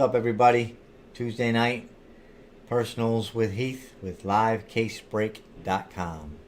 up, everybody? Tuesday night, personals with Heath with livecasebreak.com.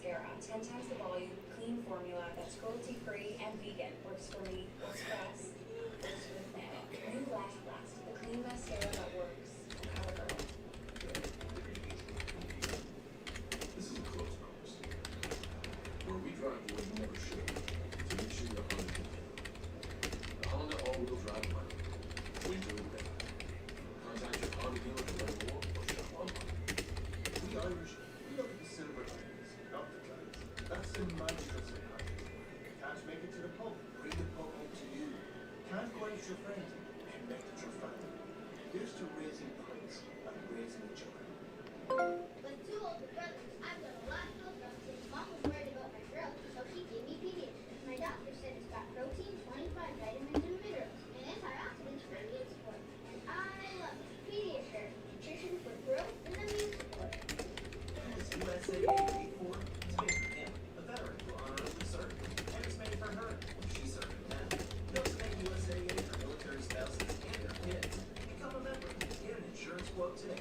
mascara. 10 times the volume, clean formula that's cruelty-free and vegan. Works for me, works for us, works for the planet. New Lash Blast, the clean mascara that works. Cover girl. This is a close course, where we drive the way you never should, to make sure you're under control. The Honda all-wheel drive money. Winter and better. Contact your Honda dealer to learn more or shop online. We Irish, we look at the silver linings, not the clouds. That's the mantra of Irish. Can't make it to the pub, bring the pub home to you. Can't go out with your friends, connect with your family. Here's to raising pints and raising each other. With two older brothers, I've got a lot of milk since Mom was worried about my growth, so she gave me Pediatrics. My doctor said it's got protein, 25 vitamins and minerals, and antioxidants for immune support. And I love it. Pediatrics, nutrition for growth and immune support. This USAA paid for, it's made for him, a veteran who honorably served, and it's made for her when she's serving them. Milks made USAA for military spouses and their kids. Become a member. Get an insurance quote today.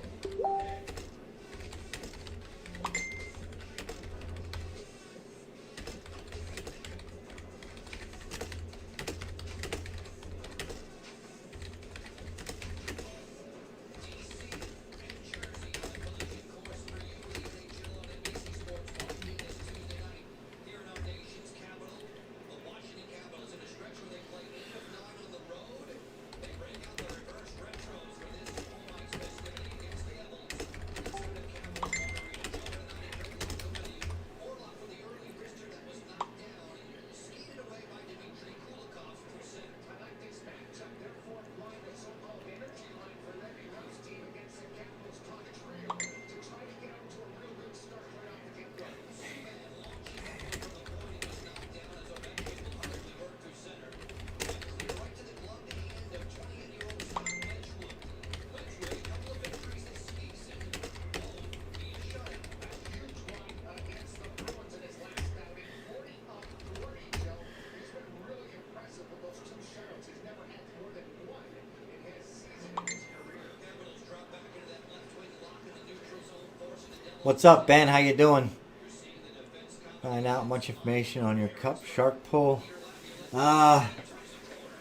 What's up, Ben? How you doing? Find out much information on your cup shark pull. I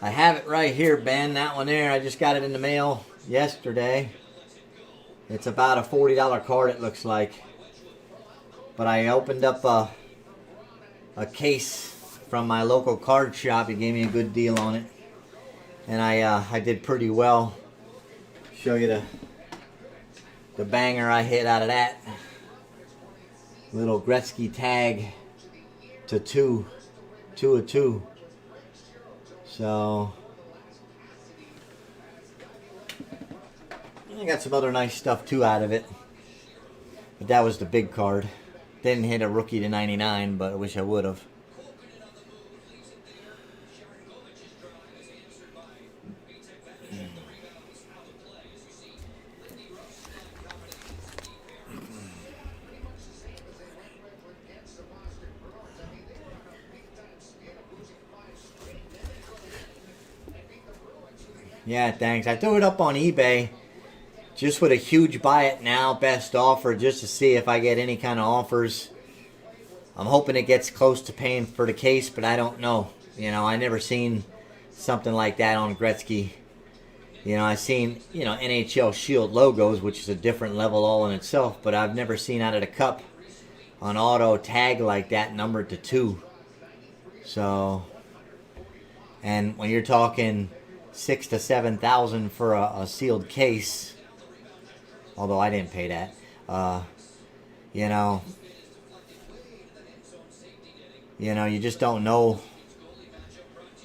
have it right here, Ben. That one there. I just got it in the mail yesterday. It's about a $40 card, it looks like. But I opened up a case from my local card shop. He gave me a good deal on it, and I did pretty well. Show you the banger I hit out of that. Little Gretzky tag to two of two. So I got some other nice stuff too out of it, but that was the big card. Didn't hit a rookie to 99, but I wish I would have. Yeah, thanks. I threw it up on eBay just with a huge buy it now best offer just to see if I get any kind of offers. I'm hoping it gets close to paying for the case, but I don't know. You know, I never seen something like that on Gretzky. You know, I've seen, NHL Shield logos, which is a different level all in itself, but I've never seen out of the cup an auto tag like that numbered to 2. So, and when you're talking 6,000 to 7,000 for a sealed case, although I didn't pay that, you just don't know.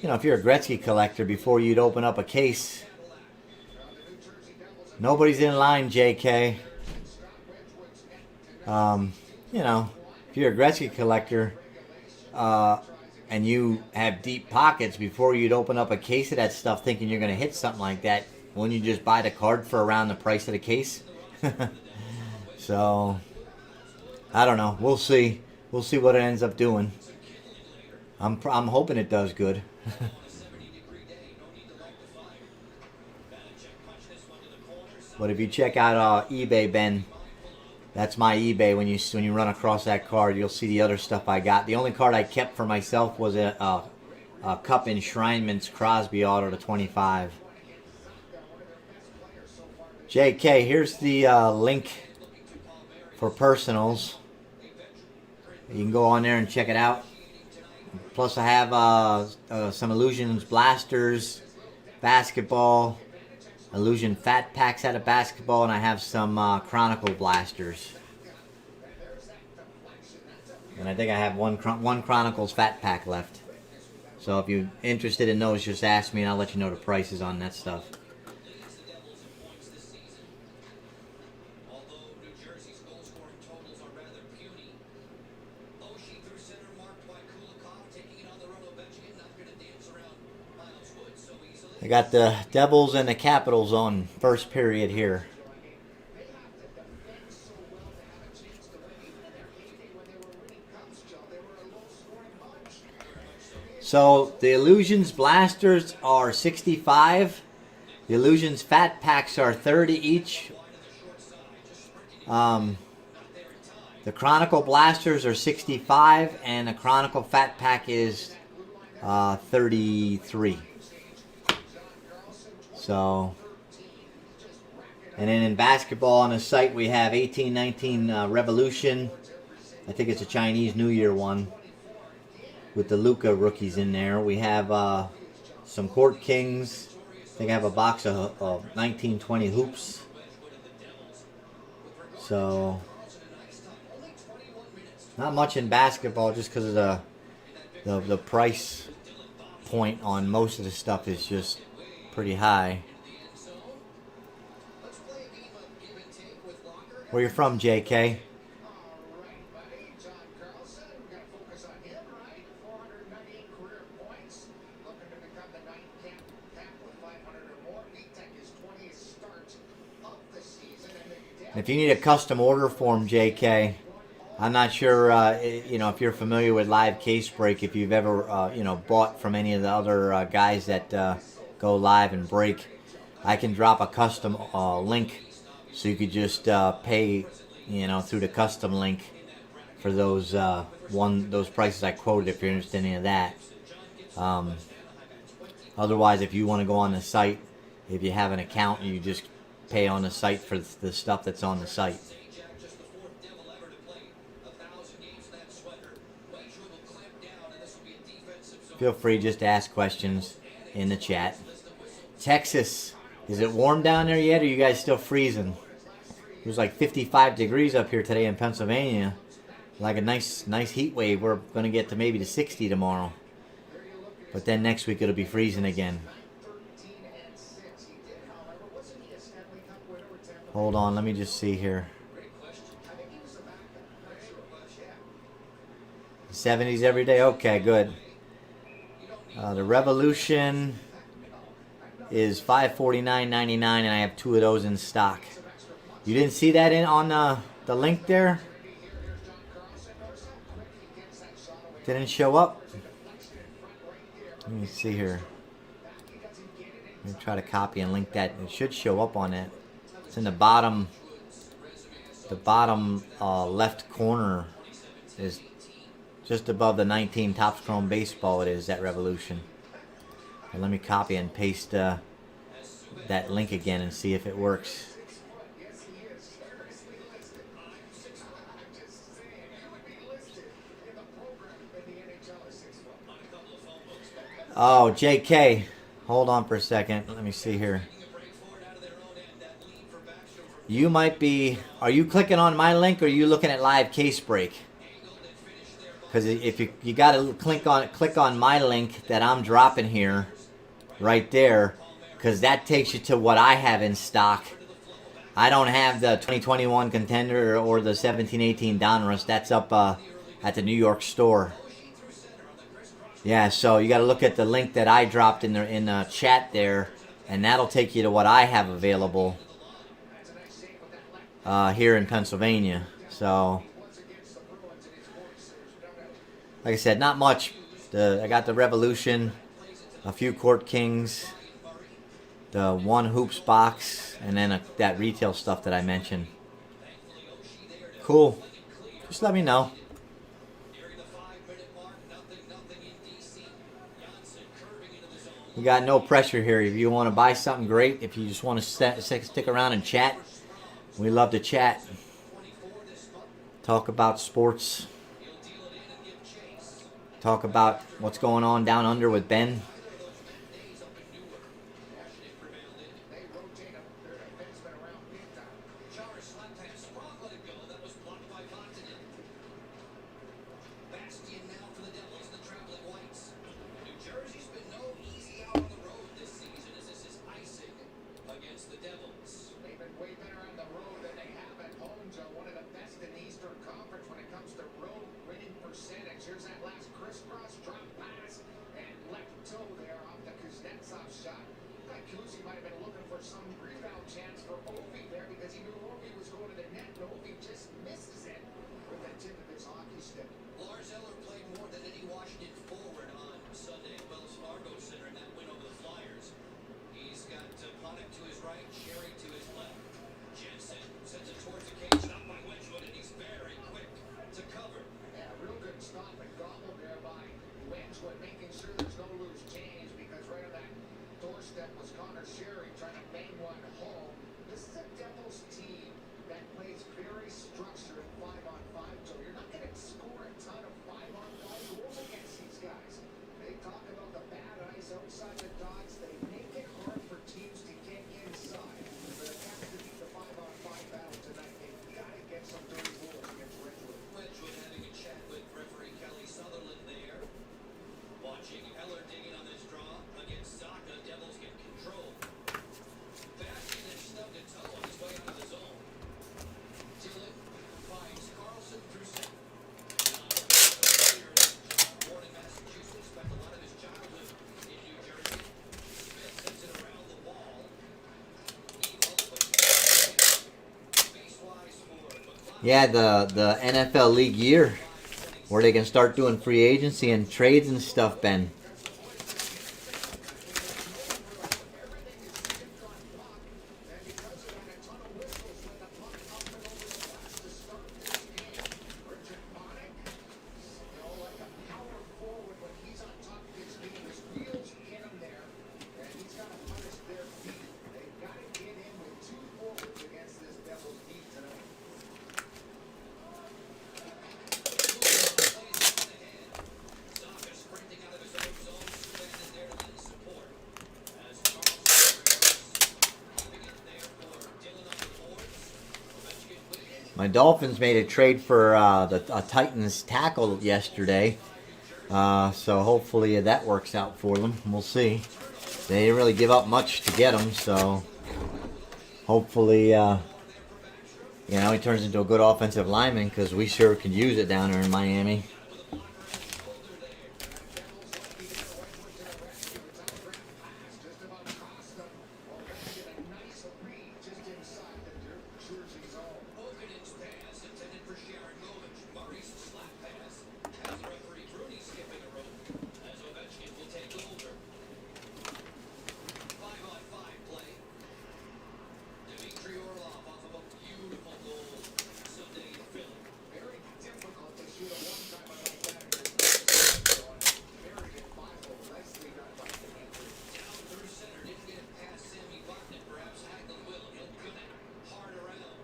If you're a Gretzky collector, before you'd open up a case, nobody's in line, JK. If you're a Gretzky collector, and you have deep pockets, before you'd open up a case of that stuff thinking you're going to hit something like that, wouldn't you just buy the card for around the price of the case? So, I don't know. We'll see. We'll see what it ends up doing. I'm hoping it does good. But if you check out eBay, Ben, That's my eBay. When you run across that card, you'll see the other stuff I got. The only card I kept for myself was a Cup Enshrinements Crosby auto to 25. JK, here's the link for personals. You can go on there and check it out. Plus, I have some Illusions Blasters, basketball, Illusion Fat Packs out of basketball, and I have some Chronicle Blasters. And I think I have one Chronicles Fat Pack left. So if you're interested in those, just ask me and I'll let you know the prices on that stuff. I got the Devils and the Capitals on first period here. So the Illusions Blasters are 65. The Illusions Fat Packs are 30 each. The Chronicle Blasters are 65, and the Chronicle Fat Pack is 33. So, and then in basketball on the site we have 18-19 Revolution. I think it's a Chinese New Year one with the Luka rookies in there. We have some Court Kings. I think I have a box of 1920 hoops. So, not much in basketball just because of the price point on most of the stuff is just pretty high. Where you from, JK? If you need a custom order form, JK, I'm not sure, if you're familiar with Live Case Break, if you've ever, bought from any of the other guys that go live and break. I can drop a custom link, so you could just pay, through the custom link for those those prices I quoted if you're interested in any of that. Otherwise, if you want to go on the site, if you have an account, you just pay on the site for the stuff that's on the site. Feel free just to ask questions in the chat. Texas, is it warm down there yet, or are you guys still freezing? It was like 55 degrees up here today in Pennsylvania. Like a nice heat wave. We're going to get to maybe to 60 tomorrow. But then next week it'll be freezing again. Hold on, let me just see here. 70s every day? Okay, good. The Revolution is $549.99, and I have 2 of those in stock. You didn't see that on the link there? Didn't show up? Let me see here. Let me try to copy and link that. It should show up on that. It's in the bottom left corner. Is just above the 19 Topps Chrome Baseball. It is that Revolution. And let me copy and paste that link again and see if it works. Oh, JK, hold on for a second. Let me see here. You might be. Are you clicking on my link, or are you looking at Live Case Break? Because if you got to click on my link that I'm dropping here, right there, because that takes you to what I have in stock. I don't have the 2021 Contender or the 17-18 Donruss. That's up at the New York store. Yeah, so you got to look at the link that I dropped in the chat there, and that'll take you to what I have available here in Pennsylvania. So, like I said, not much. I got the Revolution, a few Court Kings, the 1 Hoops box, and then that retail stuff that I mentioned. cool. Just let me know. We got no pressure here. If you want to buy something, great. If you just want to stick around and chat, we love to chat. Talk about sports. Talk about what's going on down under with Ben. Yeah, the NFL league year where they can start doing free agency and trades and stuff, Ben. My Dolphins made a trade for a Titans tackle yesterday, so hopefully that works out for them. We'll see. They didn't really give up much to get him, so hopefully, he turns into a good offensive lineman because we sure could use it down there in Miami.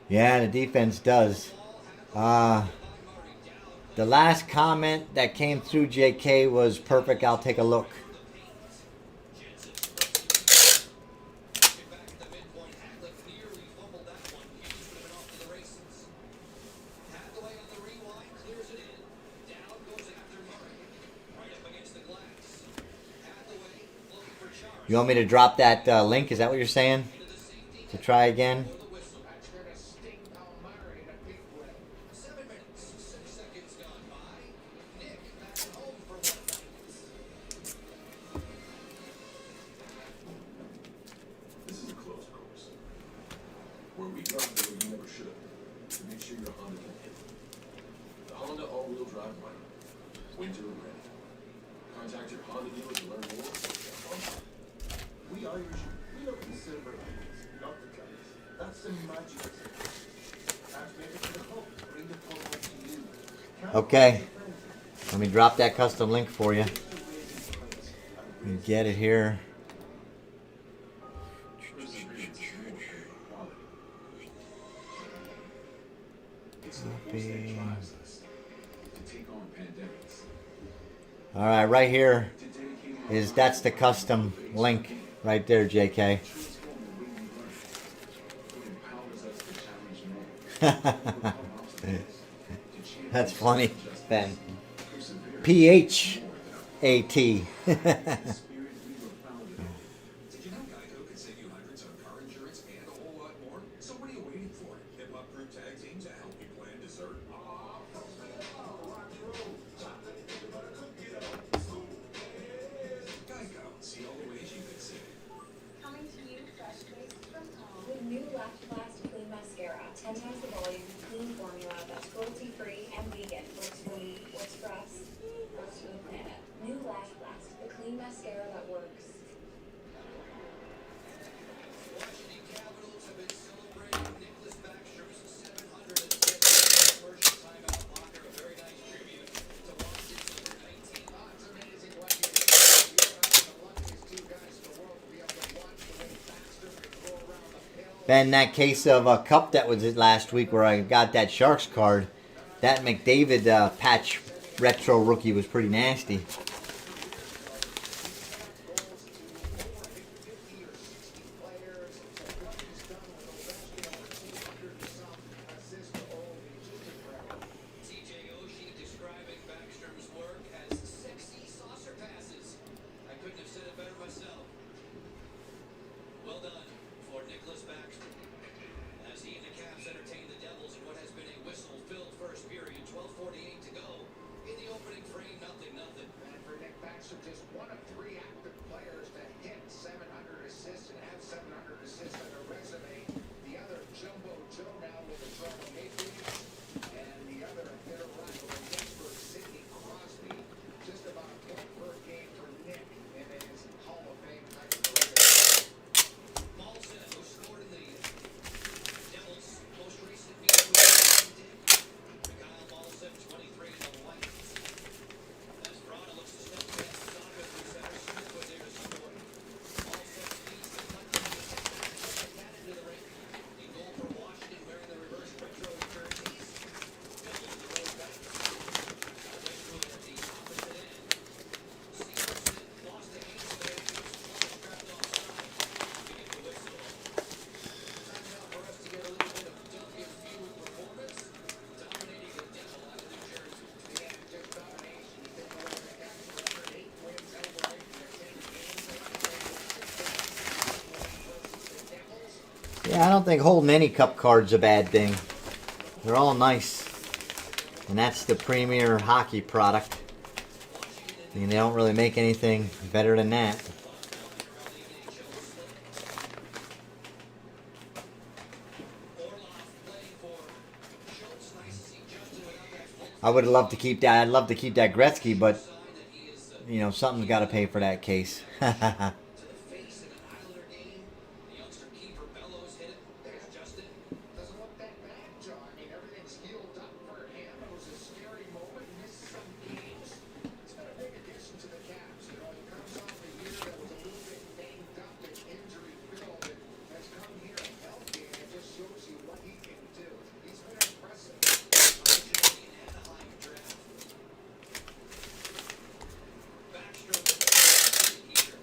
Yeah, the defense does. The last comment that came through JK was perfect. I'll take a look. You want me to drop that link? Is that what you're saying? To try again? Where we drive the way you never should have, to make sure your Honda can hit. The Honda all-wheel drive lineup. Winter ready. Contact your Honda dealer to learn more. We Irish, we love the silver linings, not the colors. That's the magic of it. Can't make it to the cup, but Okay. Let me drop that custom link for you. You get it here. Copy. All right, right here that's the custom link right there, JK. That's funny, Ben. PHAT. Did you know Geico could save you hundreds on car insurance and a whole lot more? So what are you waiting for? Hip Hop Group Tag Team to help you plan dessert. Geico, see all the ways you can save. Coming to you fresh based from home with new Lash Blast Clean Mascara. 10 times the volume, clean formula that's cruelty-free and vegan. Works for me, works for us, works for the planet. New Lash Blast, the clean mascara that works. Washington Capitals have been celebrating Nicholas Backstrom's 750th commercial timeout blocker. A very nice tribute to Washington's number 19. Oh, it's amazing what you do. You're one of the luckiest two guys in the world to be able to watch the way Backstrom can go around the hill. Ben, that case of a cup that was it last week where I got that Sharks card, that McDavid patch retro rookie was pretty nasty. Just one of three active players to hit 700 assists and have 700 assists on their resume. The other, Jumbo Joe, now with the Toronto Maple Leafs, and the other hitter rival in Pittsburgh, Sidney Crosby, just about a point per game for Nick in his Hall of Fame type of career. Paulson, who scored in the Devils' most recent meeting with Kyle Paulson, 23 in the white. As Toronto looks to step past Saga through center, Smith was there to score. Paulson leads the country to get that into the ring. In goal for Washington, wearing the reverse retro jerseys. Building the road back. Eventually at the opposite end. Severson lost the hands there. He was trapped offside. We get the whistle. Time now for us to get a little bit of Duncan's view of performance. Dominating the Devil out of New Jersey. Yeah, just domination. You take away the Caps record, 8 wins over in their 10 games. The Devils. Yeah, I don't think holding any cup card's a bad thing. They're all nice. And that's the premier hockey product. I mean, they don't really make anything better than that. I would love to keep that. I'd love to keep that Gretzky, but you know, something's got to pay for that case. To the face in an Islander game. The youngster keeper Bellows hit it. There's Justin. Doesn't look that bad, John. I mean, everything's healed up for him. It was a scary moment. Missed some games. It's been a big addition to the Caps. You know, he comes off a year that was a little bit banged up and injury-filled, and has come here healthy, and it just shows you what he can do. He's been impressive. Originally in Anaheim draft. Backstrom here.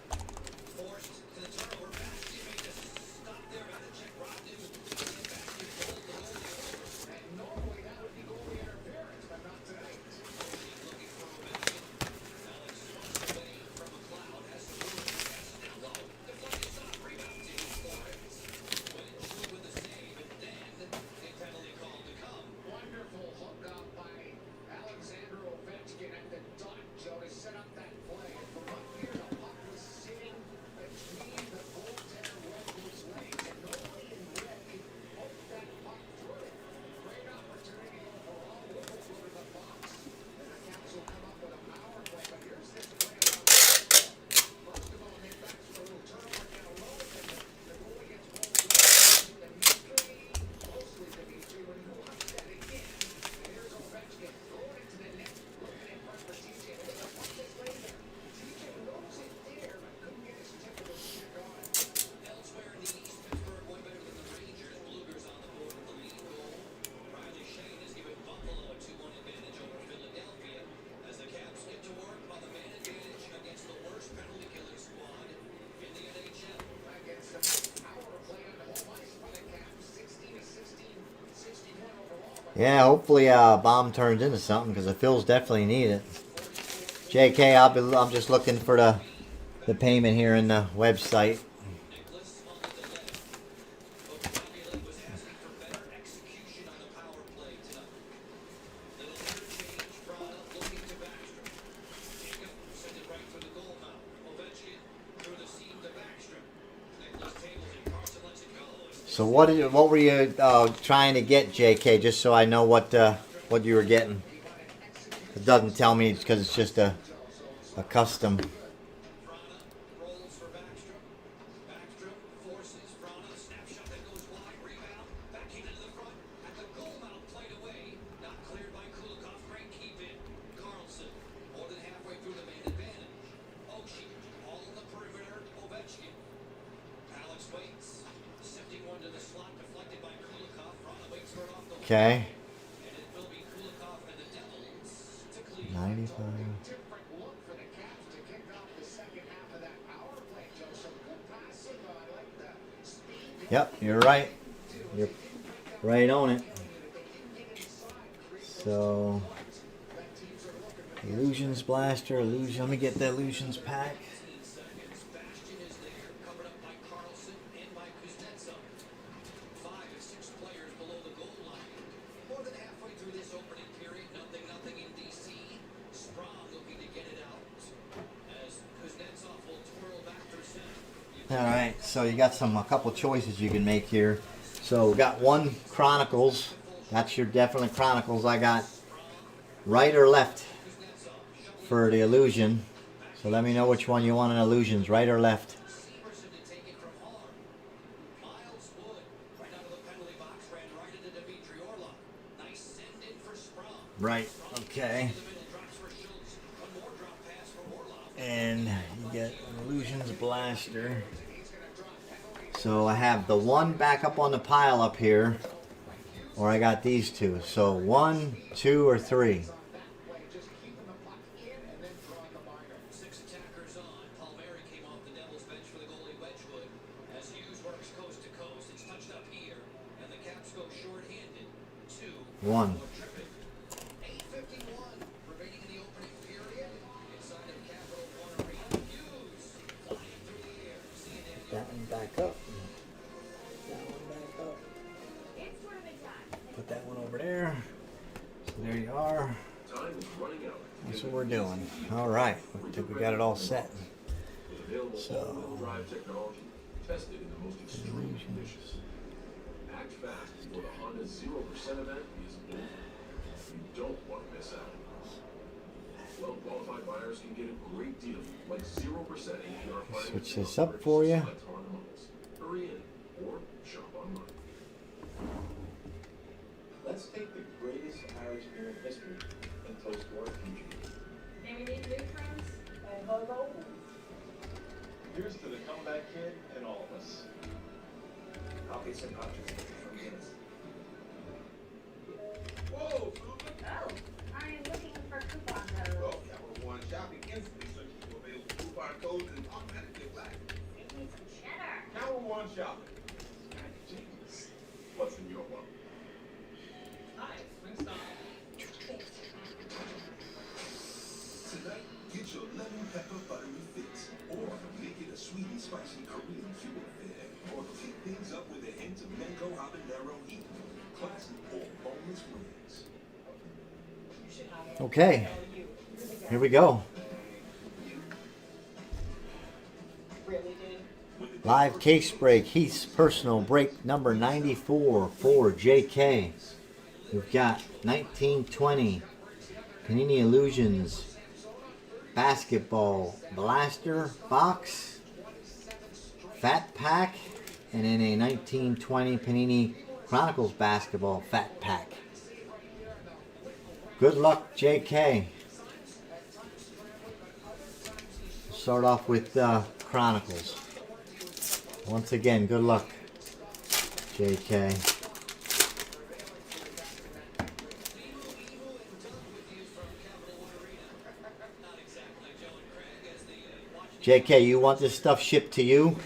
Yeah, hopefully bomb turns into something because the Phils definitely need it. JK, I'm just looking for the payment here in the website. So what were you trying to get, JK? Just so I know what you were getting. It doesn't tell me because it's just a custom. Okay. 95. Yep, you're right. You're right on it. So, Illusions Blaster, Illusion. Let me get the Illusions pack. Alright, so you got a couple choices you can make here. So we got one Chronicles. That's your definitely Chronicles. I got right or left for the Illusion. So let me know which one you want in Illusions, right or left. Right, okay. And you get Illusions Blaster. So I have the one back up on the pile up here, or I got these two. So 1, 2, or 3. One. That one back up. That one back up. Put that one over there. So there you are. That's what we're doing. All right. I think we got it all set. So. Tested in the most extreme conditions. Act fast before the Honda 0% event is over. You don't want to miss out. Well-qualified buyers can get a great deal, like 0% APR financing. Switch this up for you. Hurry in or shop online. Let's take the greatest marriage here in history and toast to our future. May we meet new friends? And hello. Here's to the comeback kid and all of us. I'll get some options from Guinness. Whoa, Susan! Oh, I am looking for coupon codes. Well, Capital One shopping instantly searches for available coupon codes and automatically applies. Give me some cheddar. Capital One shopping. Genius. What's in your one? Hi, Winston. Tonight, get your lemon pepper buttery fix, or make it a sweet and spicy Korean fuel affair, or kick things up with a hint of mango habanero heat, classic or boneless wings. Okay. Here we go. Live case break. Heath's personal break number 94 for JK. We've got 1920 Panini Illusions Basketball Blaster Box Fat Pack, and then a 1920 Panini Chronicles Basketball Fat Pack. Good luck, JK. Start off with Chronicles. Once again, good luck, JK. JK, you want this stuff shipped to you?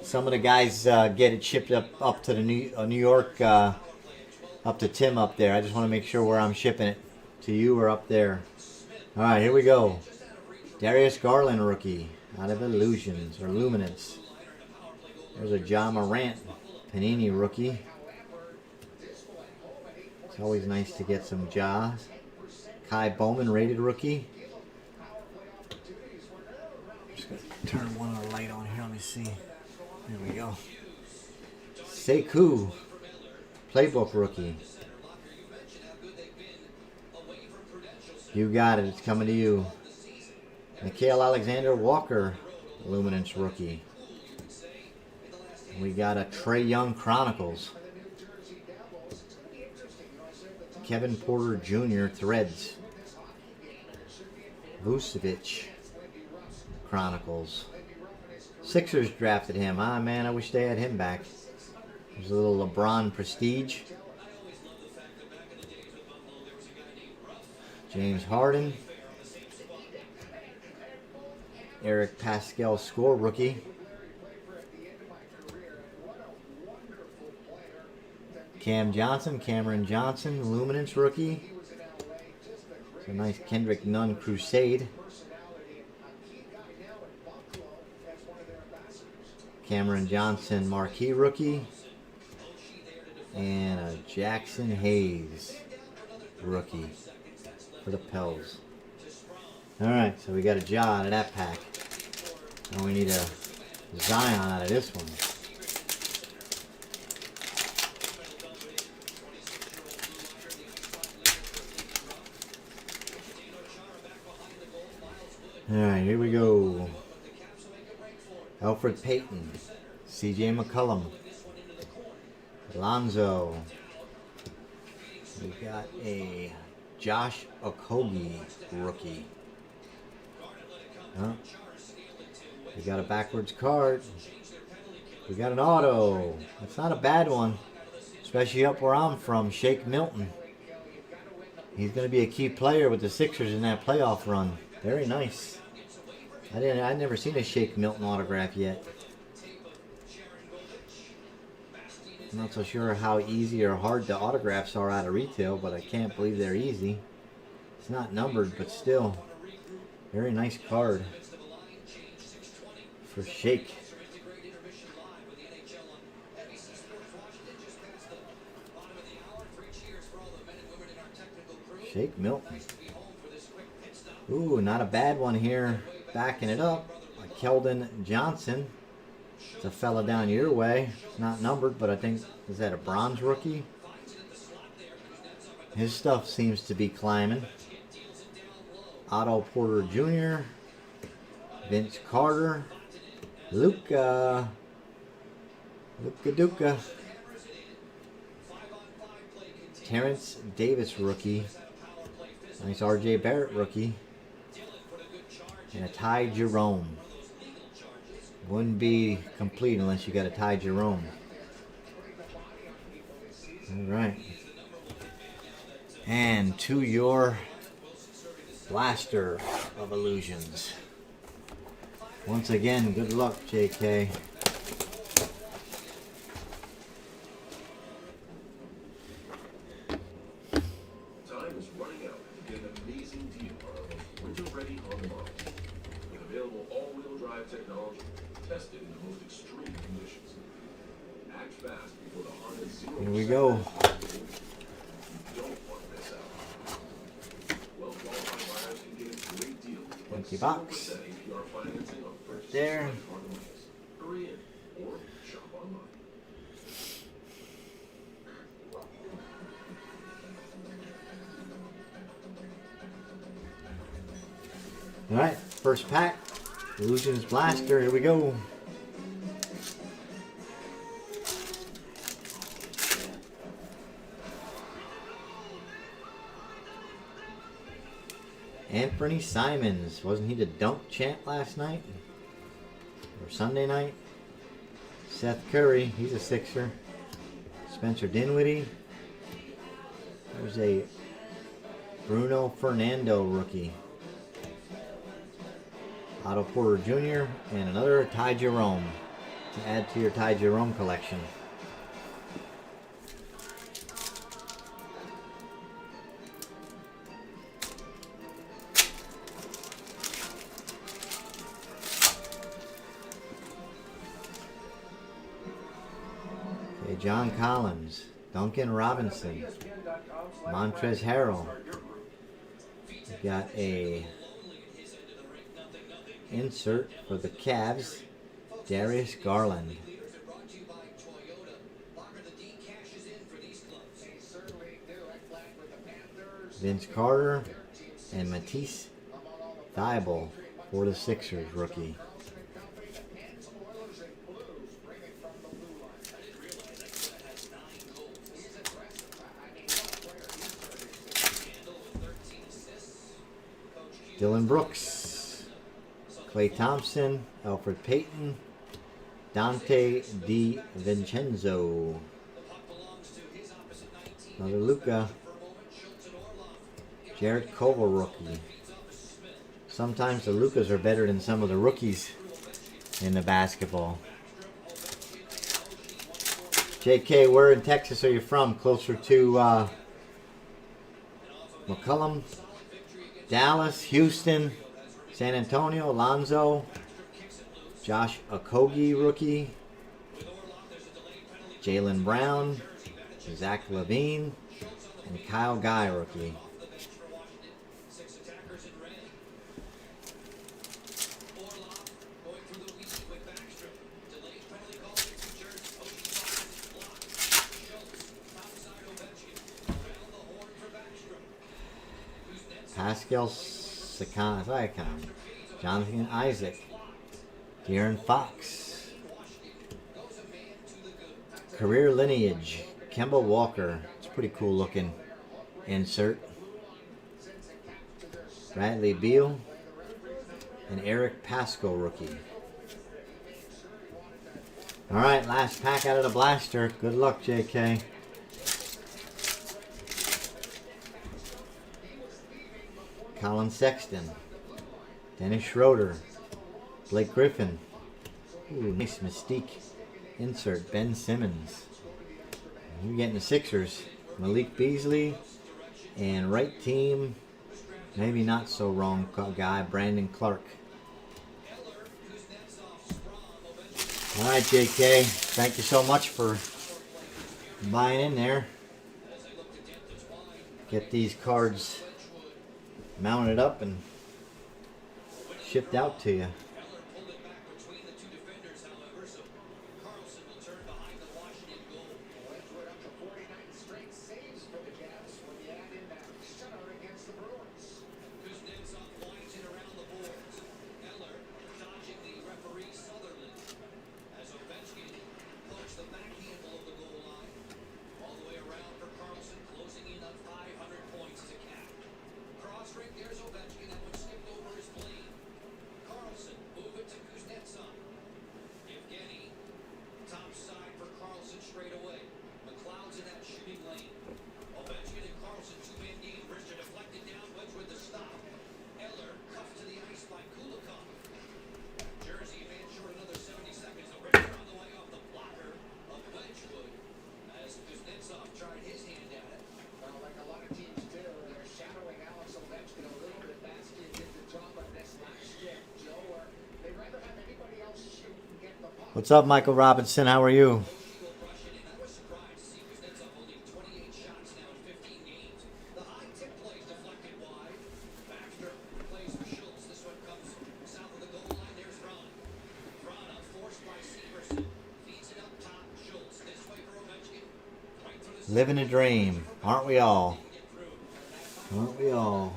Some of the guys get it shipped up to the New York up to Tim up there. I just want to make sure where I'm shipping it. To you or up there. All right, here we go. Darius Garland rookie out of Illusions or Luminance. There's a Ja Morant Panini rookie. It's always nice to get some Ja's. Kai Bowman rated rookie. Just gonna turn one other light on here. Let me see. There we go. Sekou playbook rookie. You got it. It's coming to you. Mikhail Alexander Walker, Luminance rookie. We got a Trae Young Chronicles. Kevin Porter Jr. Threads. Vucevic Chronicles. Sixers drafted him. Ah, man, I wish they had him back. There's a little LeBron Prestige. James Harden. Eric Pascal Score rookie. Cameron Johnson, Luminance rookie. It's a nice Kendrick Nunn Crusade. Cameron Johnson Marquee rookie. And a Jackson Hayes rookie for the Pels. Alright, so we got a Ja out of that pack. Now we need a Zion out of this one. Alright, here we go. Alfred Payton, CJ McCollum, Alonzo. We got a Josh Okogie rookie. Huh? We got a backwards card. We got an auto. That's not a bad one, especially up where I'm from. Shake Milton. He's going to be a key player with the Sixers in that playoff run. Very nice. I'd never seen a Shake Milton autograph yet. I'm not so sure how easy or hard the autographs are out of retail, but I can't believe they're easy. It's not numbered, but still. Very nice card for Shake. Shake Milton. Ooh, not a bad one here. Backing it up. Keldon Johnson. It's a fella down your way. It's not numbered, but I think, is that a bronze rookie? His stuff seems to be climbing. Otto Porter Jr. Vince Carter. Luka Duka. Terrence Davis rookie. Nice RJ Barrett rookie. And a Ty Jerome. Wouldn't be complete unless you got a Ty Jerome. Alright. And to your Blaster of Illusions. Once again, good luck, JK. Time is running out to get an amazing deal on our most winter-ready Honda models. With available all-wheel drive technology, tested in the most extreme conditions. Act fast before the Honda Zero. Here we go. You don't want to miss out. Well-qualified buyers can get a great deal. Empty box. 0% APR financing on purchases There. by Honda Motors. Hurry in or shop online. Alright, first pack. Illusions Blaster. Here we go. Anthony Simons. Wasn't he the dunk champ last night? Or Sunday night? Seth Curry. He's a Sixer. Spencer Dinwiddie. There's a Bruno Fernando rookie. Otto Porter Jr. and another Ty Jerome to add to your Ty Jerome collection. John Collins, Duncan Robinson, Montrezl Harrell. Got a insert for the Cavs, Darius Garland. Vince Carter and Matisse Thybulle for the Sixers rookie. Dylan Brooks, Klay Thompson, Alfred Payton, Dante DiVincenzo. Another Luka. Jarrett Culver rookie. Sometimes the Lukas are better than some of the rookies in the basketball. JK, where in Texas are you from? Closer to McCollum, Dallas, Houston, San Antonio, Alonzo, Josh Okogie rookie, Jaylen Brown, Zach LaVine, and Kyle Guy rookie. Pascal Siakam, Jonathan Isaac, De'Aaron Fox. Career lineage, Kemba Walker. It's a pretty cool looking insert. Bradley Beal and Eric Pascal rookie. Alright, last pack out of the blaster. Good luck, JK. Colin Sexton, Dennis Schroeder, Blake Griffin. Ooh, nice Mystique insert, Ben Simmons. You're getting the Sixers, Malik Beasley, and right team, maybe not so wrong guy, Brandon Clark. Alright, JK, thank you so much for buying in there. Get these cards mounted up and shipped out to you. What's up, Michael Robinson? How are you? Living a dream, aren't we all? Aren't we all?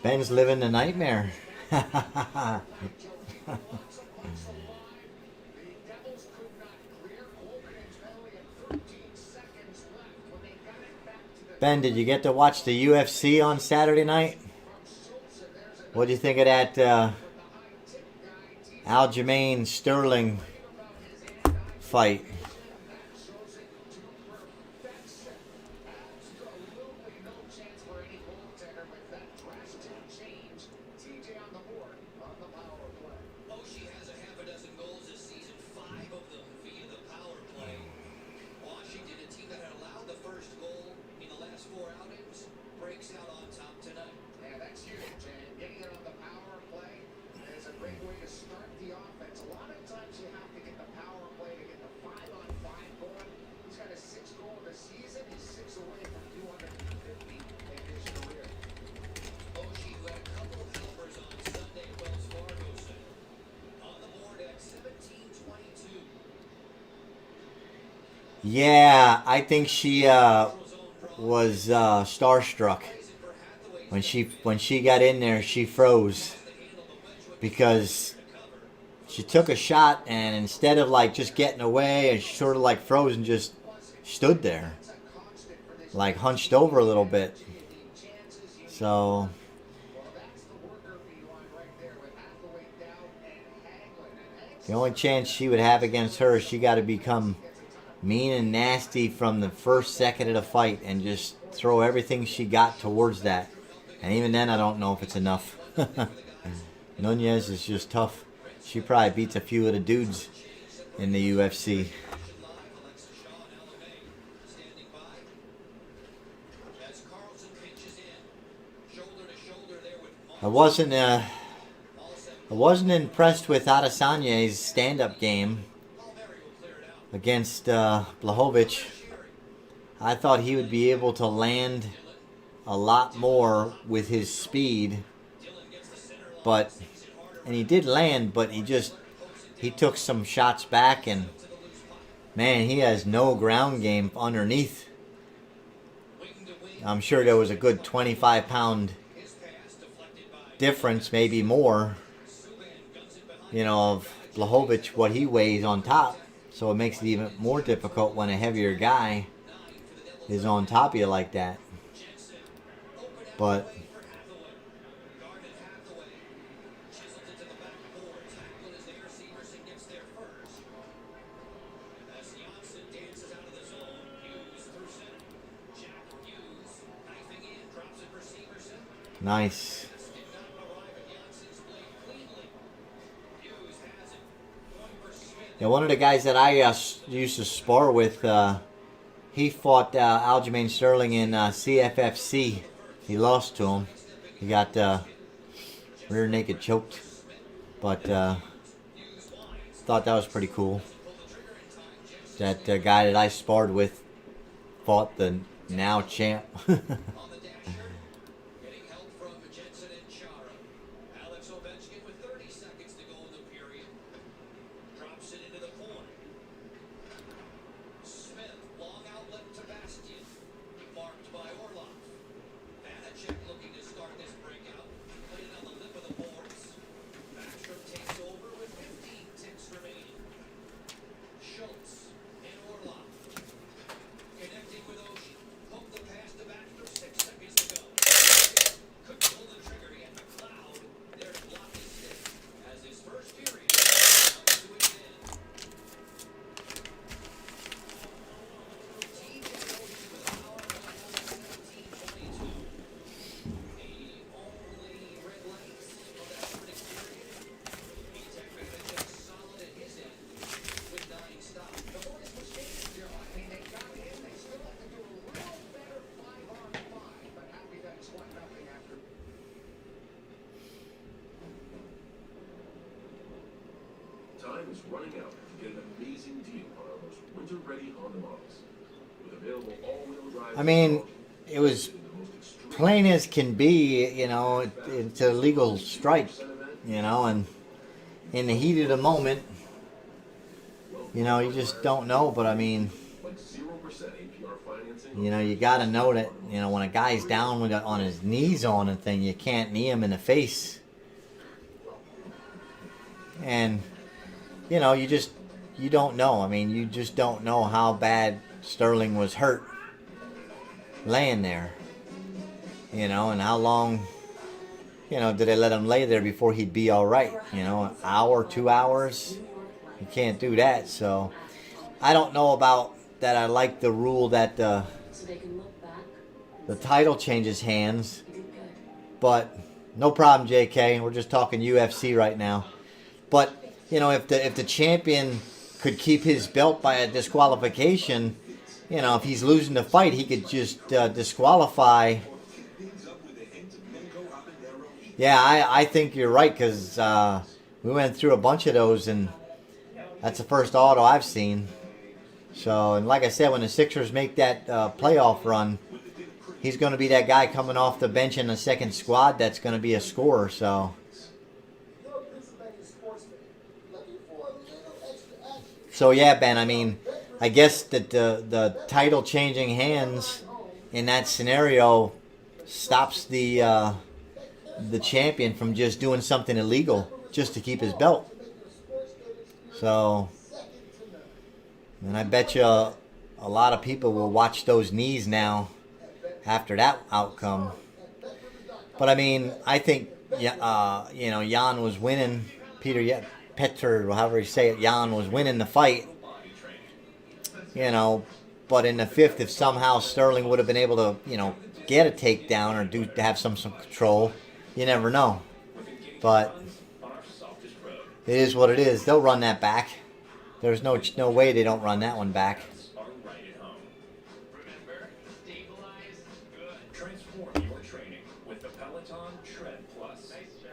Ben's living the nightmare. Ben, did you get to watch the UFC on Saturday night? What do you think of that Aljamain Sterling fight? Yeah, I think she was starstruck when she got in there. She froze because she took a shot, and instead of like just getting away, and she sort of like froze and just stood there, like hunched over a little bit. So the only chance she would have against her is she got to become mean and nasty from the first second of the fight and just throw everything she got towards that. And even then, I don't know if it's enough. Nunez is just tough. She probably beats a few of the dudes in the UFC. I wasn't impressed with Adesanya's stand-up game against Blachowicz. I thought he would be able to land a lot more with his speed, and he did land, but he took some shots back, and man, he has no ground game underneath. I'm sure there was a good 25-pound difference, maybe more, of Blachowicz, what he weighs on top. So it makes it even more difficult when a heavier guy is on top of you like that. But nice. Yeah, one of the guys that I used to spar with, he fought Aljamain Sterling in CFFC. He lost to him. He got rear naked choked. But thought that was pretty cool. That guy that I sparred with fought the now champ. Time is running out to get an amazing deal on our most winter-ready Honda models. With available all-wheel drive. I mean, it was plain as can be, it's a legal strike, and in the heat of the moment, you just don't know. But I mean, you got to know that, when a guy's down on his knees on a thing, you can't knee him in the face. And, you don't know. I mean, you just don't know how bad Sterling was hurt laying there. And how long, did they let him lay there before he'd be all right? An hour, 2 hours? You can't do that. So I don't know about that. I like the rule that the title changes hands. But no problem, JK. We're just talking UFC right now. But, if the champion could keep his belt by a disqualification, if he's losing the fight, he could just disqualify. Yeah, I think you're right, because we went through a bunch of those, and that's the first auto I've seen. So, and like I said, when the Sixers make that playoff run, he's going to be that guy coming off the bench in the second squad that's going to be a scorer, so. So, yeah, Ben, I mean, I guess that the title changing hands in that scenario stops the champion from just doing something illegal just to keep his belt. So, and I bet you a lot of people will watch those knees now after that outcome. But I mean, I think Jan was winning. Petr, however you say it, Jan was winning the fight. But in the fifth, if somehow Sterling would have been able to, get a takedown or have some control, you never know. But it is what it is. They'll run that back. There's no way they don't run that one back. Transform your training with the Peloton Tread Plus. Nice job.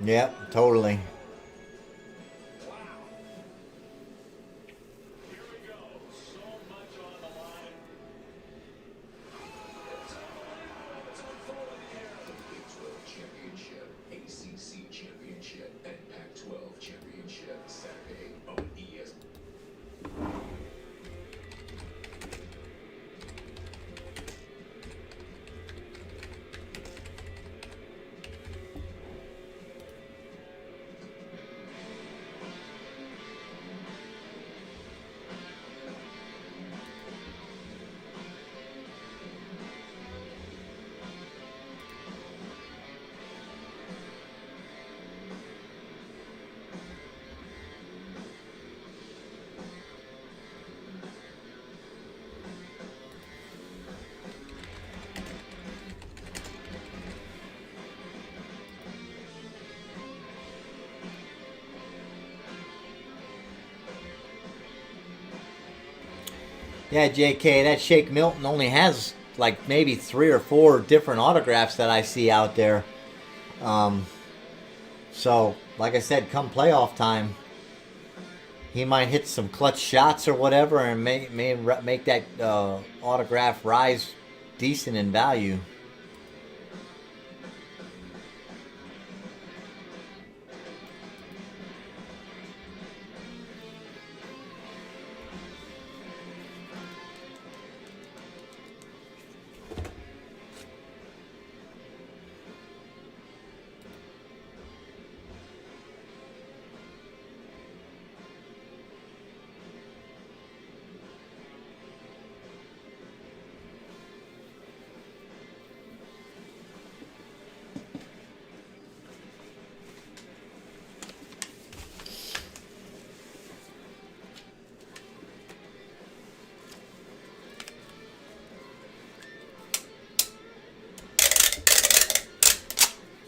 Yep, totally. Yeah, JK, that Shake Milton only has like maybe 3 or 4 different autographs that I see out there. So, like I said, come playoff time, he might hit some clutch shots or whatever and may make that autograph rise decent in value.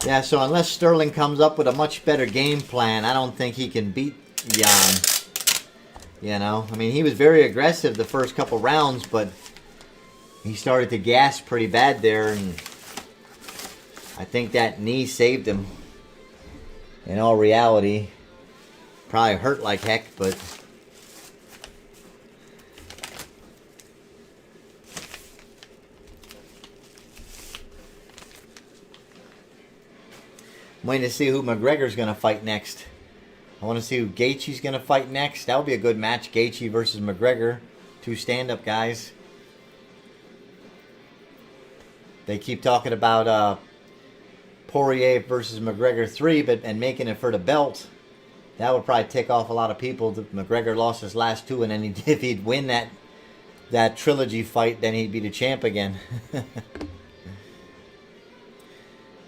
Yeah, so unless Sterling comes up with a much better game plan, I don't think he can beat Jan. I mean, he was very aggressive the first couple rounds, but he started to gas pretty bad there, and I think that knee saved him. In all reality, probably hurt like heck, but I'm waiting to see who McGregor's going to fight next. I want to see who Gaethje's going to fight next. That would be a good match, Gaethje versus McGregor. 2 stand-up guys. They keep talking about Poirier versus McGregor 3 and making it for the belt. That would probably tick off a lot of people. McGregor lost his last 2, and then if he'd win that trilogy fight, then he'd be the champ again.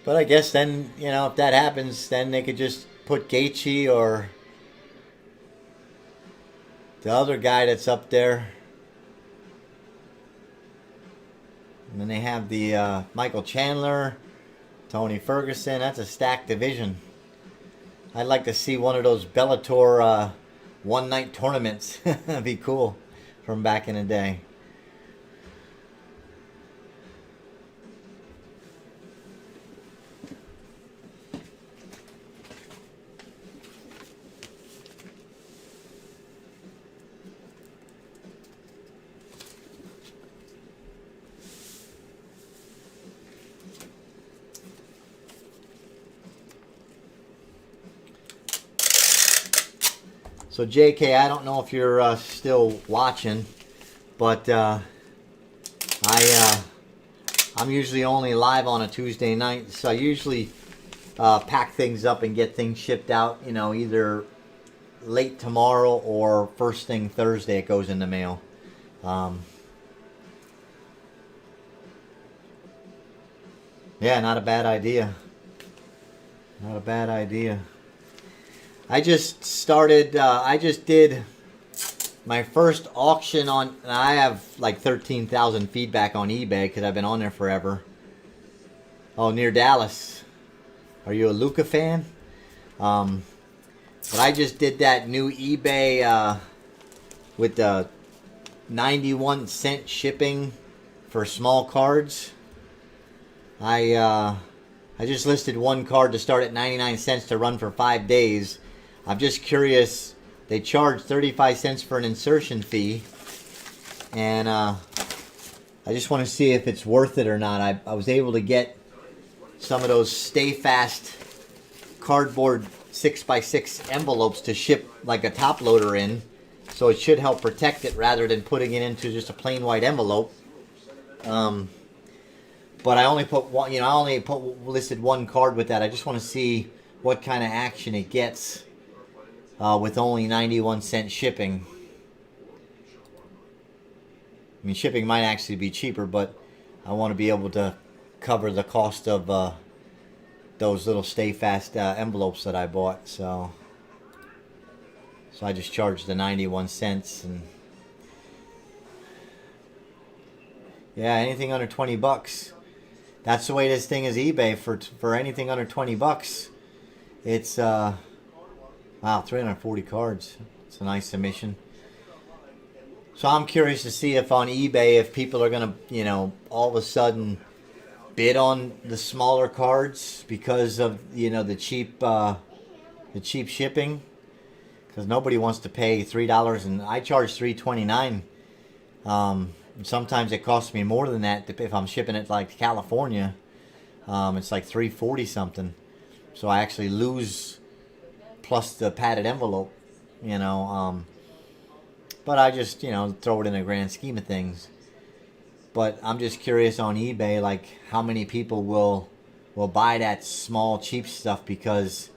But I guess then, if that happens, then they could just put Gaethje or the other guy that's up there. And then they have the Michael Chandler, Tony Ferguson. That's a stacked division. I'd like to see one of those Bellator one-night tournaments. That'd be cool from back in the day. So JK, I don't know if you're still watching, but I'm usually only live on a Tuesday night, so I usually pack things up and get things shipped out, you know, either late tomorrow or first thing Thursday it goes in the mail. Yeah, not a bad idea. Not a bad idea. I just started, I just did my first auction on, I have like 13,000 feedback on eBay because I've been on there forever. Oh, near Dallas. Are you a Luca fan? But I just did that new eBay with the 91-cent shipping for small cards. I just listed one card to start at 99 cents to run for 5 days. I'm just curious. They charge 35 cents for an insertion fee. And I just want to see if it's worth it or not. I was able to get some of those Stay Fast cardboard 6x6 envelopes to ship like a top loader in. So it should help protect it rather than putting it into just a plain white envelope. But I only put one, you know, listed one card with that. I just want to see what kind of action it gets with only 91-cent shipping. I mean, shipping might actually be cheaper, but I want to be able to cover the cost of those little Stay Fast envelopes that I bought. So I just charged the 91 cents, and yeah, anything under 20 bucks. That's the way this thing is eBay for anything under 20 bucks. It's wow, 340 cards. It's a nice submission. So I'm curious to see if on eBay if people are gonna, you know, all of a sudden bid on the smaller cards because of, you know, the cheap shipping. Because nobody wants to pay $3, and I charge $3.29. Sometimes it costs me more than that if I'm shipping it like to California. It's like $3.40 something. So I actually lose plus the padded envelope, you know. But I just, you know, throw it in the grand scheme of things. But I'm just curious on eBay, like how many people will buy that small cheap stuff because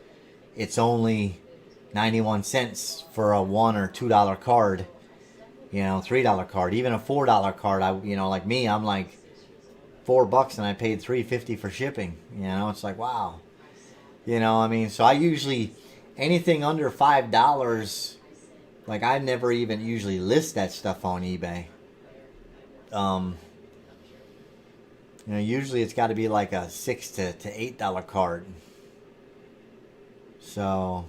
it's only 91 cents for a $1 or $2 card. You know, $3 card, even a $4 card. You know, like me, I'm like $4 and I paid $3.50 for shipping. You know, it's like, wow. You know, I mean, so I usually anything under $5, like I never even usually list that stuff on eBay. You know, usually it's got to be like a $6 to $8 card. So,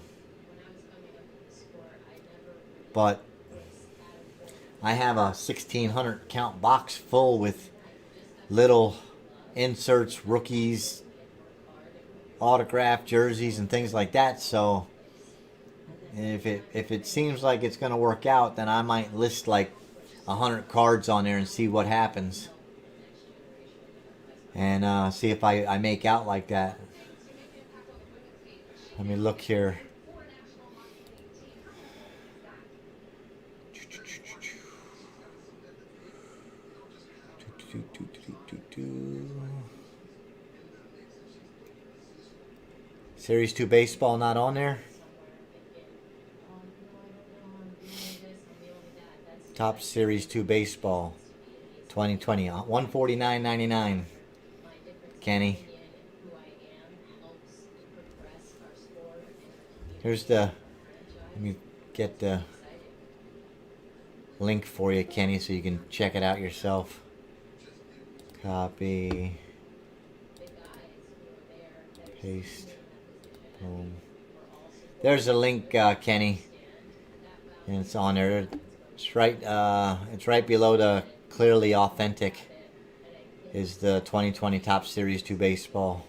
but I have a 1,600 count box full with little inserts, rookies, autographed jerseys, and things like that. So if it seems like it's going to work out, then I might list like 100 cards on there and see what happens, and see if I make out like that. Let me look here. Series 2 baseball not on there. Top Series 2 baseball 2020 $149.99. Kenny. Here's the, let me get the link for you, Kenny, so you can check it out yourself. Copy. Paste. Boom. There's a link, Kenny, and it's on there. It's right below the clearly authentic is the 2020 Top Series 2 baseball.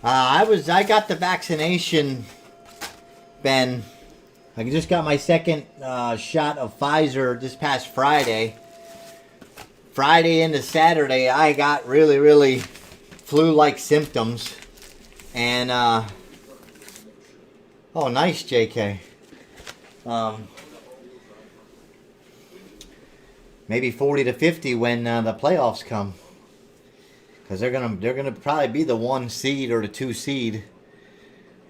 I got the vaccination, Ben. I just got my second shot of Pfizer this past Friday. Friday into Saturday, I got really flu-like symptoms. And, oh, nice, JK. Maybe 40 to 50 when the playoffs come. Because they're gonna probably be the 1 seed or the 2 seed.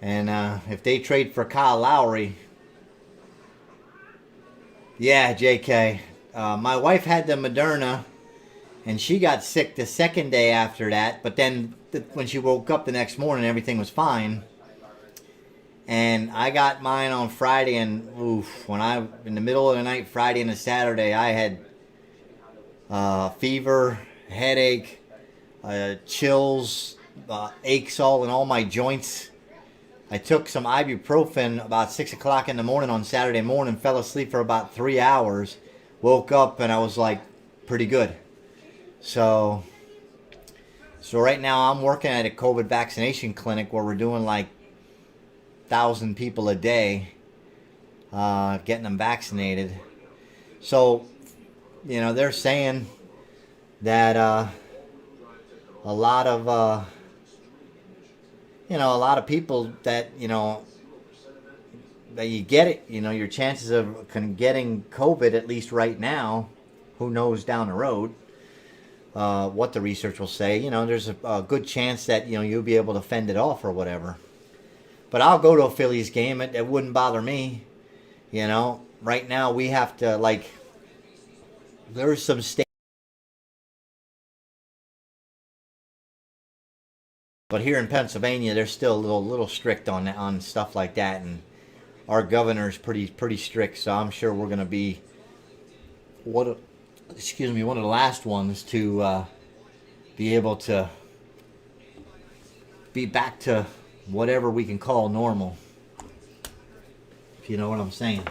And if they trade for Kyle Lowry... Yeah, JK. My wife had the Moderna, and she got sick the second day after that. But then when she woke up the next morning, everything was fine. And I got mine on Friday, and in the middle of the night, Friday and Saturday, I had fever, headache, chills, aches all in all my joints. I took some ibuprofen about 6 o'clock in the morning on Saturday morning, fell asleep for about 3 hours, woke up, and I was like pretty good. So right now I'm working at a COVID vaccination clinic where we're doing like 1,000 people a day, getting them vaccinated. So, they're saying that a lot of people that that you get it, your chances of getting COVID, at least right now, who knows down the road what the research will say. There's a good chance that you'll be able to fend it off or whatever. But I'll go to a Phillies game. It wouldn't bother me. Right now we have to, there's some states. But here in Pennsylvania, they're still a little strict on stuff like that, and our governor's pretty strict. So I'm sure we're going to be one of the last ones to be able to be back to whatever we can call normal. If you know what I'm saying.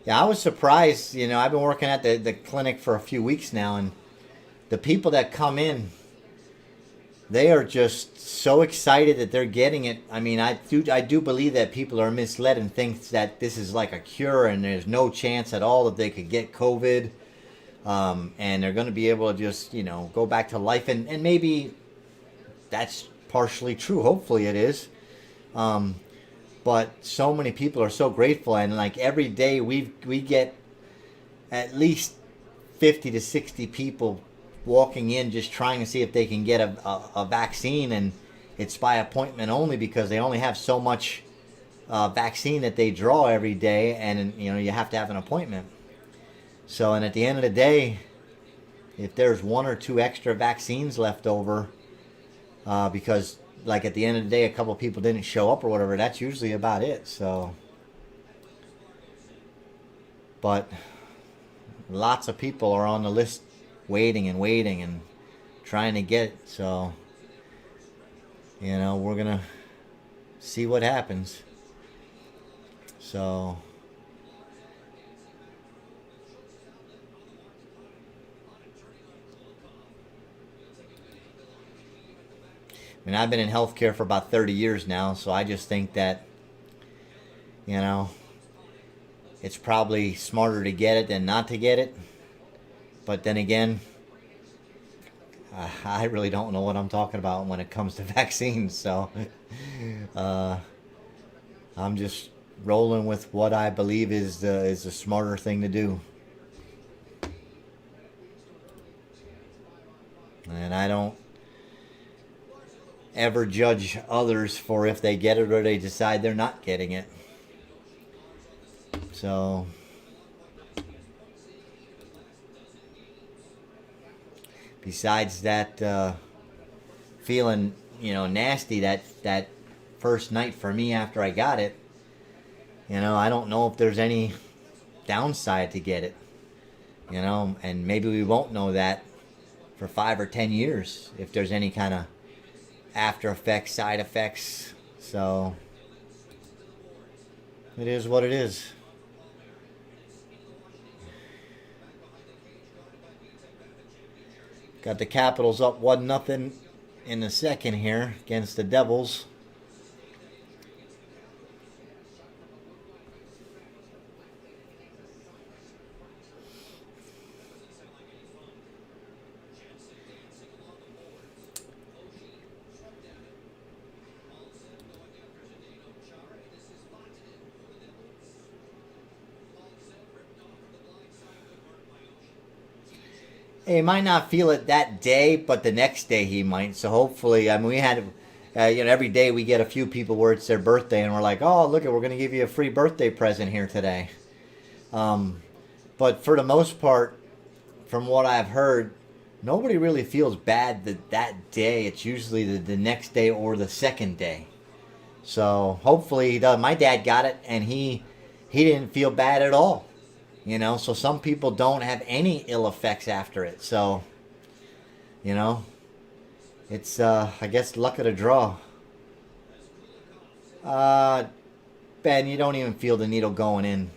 Yeah, I was surprised. I've been working at the clinic for a few weeks now, and the people that come in, they are just so excited that they're getting it. I mean, I do believe that people are misled and think that this is like a cure and there's no chance at all that they could get COVID, and they're going to be able to just go back to life, and maybe that's partially true. Hopefully it is. But so many people are so grateful, and every day we get at least 50 to 60 people walking in just trying to see if they can get a vaccine, and it's by appointment only because they only have so much vaccine that they draw every day, and you have to have an appointment. So, and at the end of the day, if there's 1 or 2 extra vaccines left over, because at the end of the day, a couple of people didn't show up or whatever, that's usually about it. So, but lots of people are on the list waiting and trying to get it. So, we're going to see what happens. So, I mean, I've been in healthcare for about 30 years now, so I just think that, it's probably smarter to get it than not to get it. But then again, I really don't know what I'm talking about when it comes to vaccines, so I'm just rolling with what I believe is the smarter thing to do. And I don't ever judge others for if they get it or they decide they're not getting it. So, besides that feeling, nasty that first night for me after I got it, I don't know if there's any downside to get it, and maybe we won't know that for 5 or 10 years if there's any kind of after effects, side effects. So, It is what it is. Got the Capitals up 1-0 in the second here against the Devils. He might not feel it that day, but the next day he might. So hopefully, I mean, we had, every day we get a few people where it's their birthday, and we're like, oh, look, we're going to give you a free birthday present here today. But for the most part, from what I've heard, nobody really feels bad that day. It's usually the next day or the second day. So hopefully he does. My dad got it, and he didn't feel bad at all. So some people don't have any ill effects after it. So, it's, I guess, luck of the draw. Ben, you don't even feel the needle going in.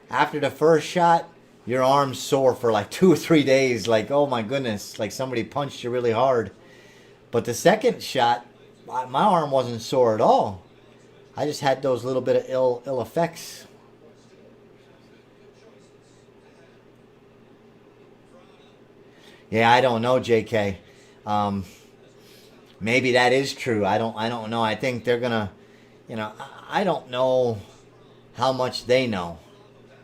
After the first shot, your arm's sore for like 2 or 3 days. Like, oh my goodness, like somebody punched you really hard. But the second shot, my arm wasn't sore at all. I just had those little bit of ill effects. Yeah, I don't know, JK. Maybe that is true. I don't know. I think they're gonna, I don't know how much they know.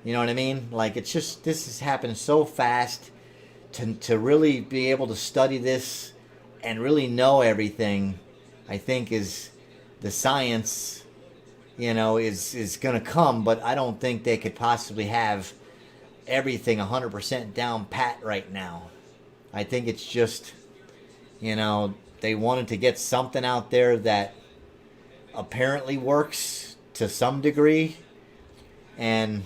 You know what I mean? Like, it's just, this has happened so fast. To really be able to study this and really know everything, I think is the science, is gonna come. But I don't think they could possibly have everything 100% down pat right now. I think it's just, they wanted to get something out there that apparently works to some degree, and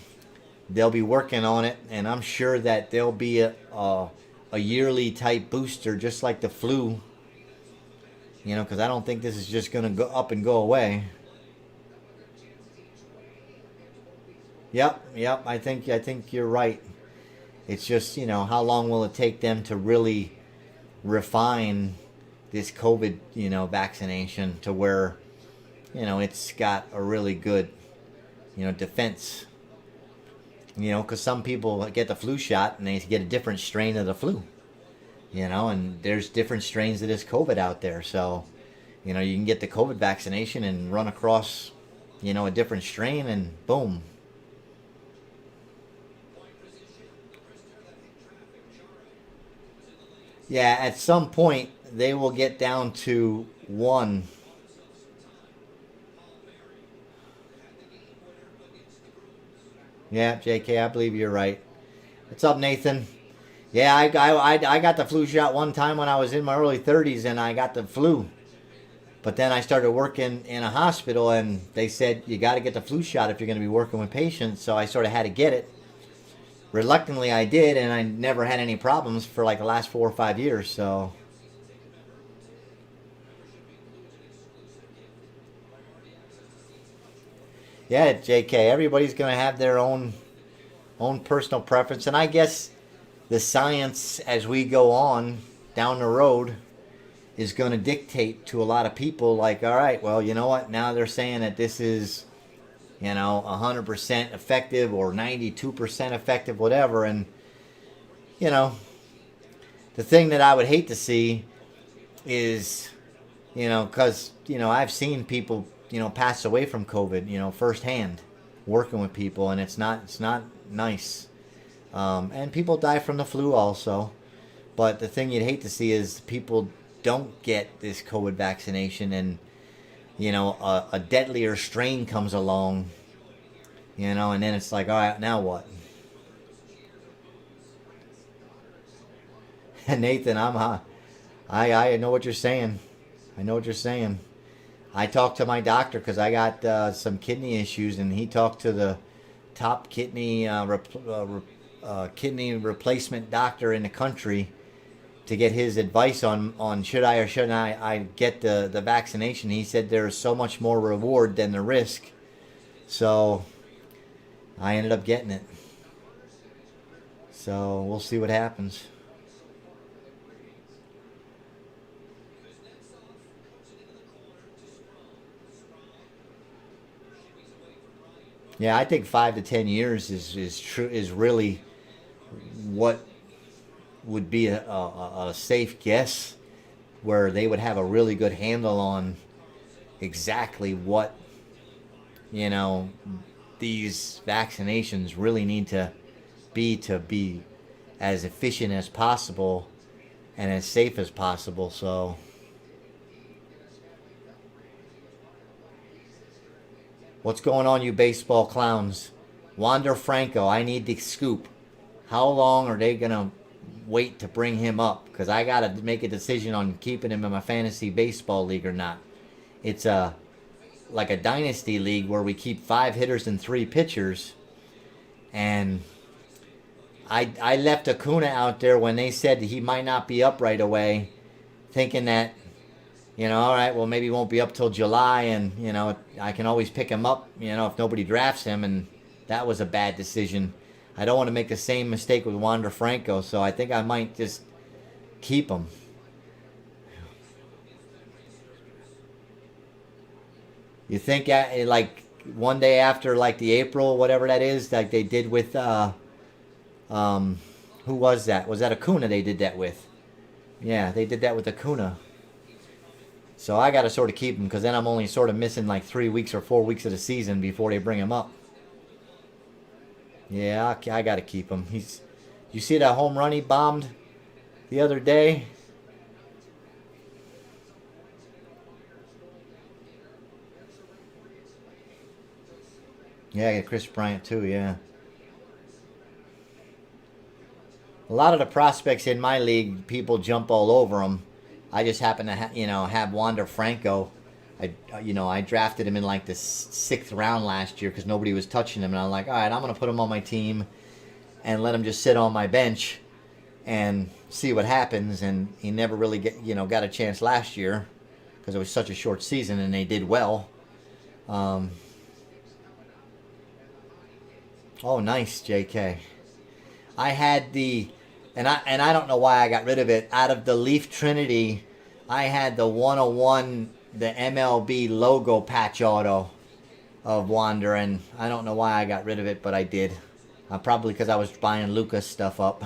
they'll be working on it. And I'm sure that there'll be a yearly type booster, just like the flu, because I don't think this is just going to go up and go away. Yep, I think you're right. It's just, how long will it take them to really refine this COVID, vaccination to where, it's got a really good, defense. Because some people get the flu shot and they get a different strain of the flu, and there's different strains of this COVID out there. So, you can get the COVID vaccination and run across, a different strain, and boom. Yeah, at some point they will get down to one. Yeah, JK, I believe you're right. What's up, Nathan? Yeah, I got the flu shot one time when I was in my early 30s, and I got the flu. But then I started working in a hospital, and they said you got to get the flu shot if you're going to be working with patients. So I sort of had to get it. Reluctantly, I did, and I never had any problems for like the last 4 or 5 years. So, yeah, JK, everybody's going to have their own personal preference, and I guess the science as we go on down the road is going to dictate to a lot of people. Like, all right, well, you know what? Now they're saying that this is, 100% effective or 92% effective, whatever. And, the thing that I would hate to see is, because, I've seen people, pass away from COVID, firsthand, working with people, and it's not nice. And people die from the flu also. But the thing you'd hate to see is people don't get this COVID vaccination, and a deadlier strain comes along, and then it's like, all right, now what? And Nathan, I know what you're saying. I talked to my doctor because I got some kidney issues, and he talked to the top kidney replacement doctor in the country to get his advice on should I or shouldn't I get the vaccination. He said there's so much more reward than the risk. So, I ended up getting it. So we'll see what happens. Yeah, I think 5 to 10 years is really what would be a safe guess, where they would have a really good handle on exactly what, you know, these vaccinations really need to be as efficient as possible and as safe as possible. So what's going on, you baseball clowns? Wander Franco, I need the scoop. How long are they going to wait to bring him up? Because I got to make a decision on keeping him in my fantasy baseball league or not. It's like a dynasty league where we keep 5 hitters and 3 pitchers. And I left Acuna out there when they said he might not be up right away, thinking that, all right, well, maybe he won't be up till July, and, I can always pick him up, if nobody drafts him, and that was a bad decision. I don't want to make the same mistake with Wander Franco, so I think I might just keep him. You think, like, one day after, like, the April, whatever that is, like they did with, who was that? Was that Acuna they did that with? Yeah, they did that with Acuna. So I got to sort of keep him, because then I'm only sort of missing like 3 weeks or 4 weeks of the season before they bring him up. Yeah, I got to keep him. You see that home run he bombed the other day? Yeah, I got Chris Bryant too, yeah. A lot of the prospects in my league, people jump all over them. I just happen to have Wander Franco. I drafted him in like the 6th round last year because nobody was touching him, and I'm like, all right, I'm gonna put him on my team and let him just sit on my bench and see what happens. And he never really got a chance last year because it was such a short season, and they did well. Oh, nice, JK. I had and I don't know why I got rid of it. Out of the Leaf Trinity, I had the 101, the MLB logo patch auto of Wander, and I don't know why I got rid of it, but I did. Probably because I was buying Lucas stuff up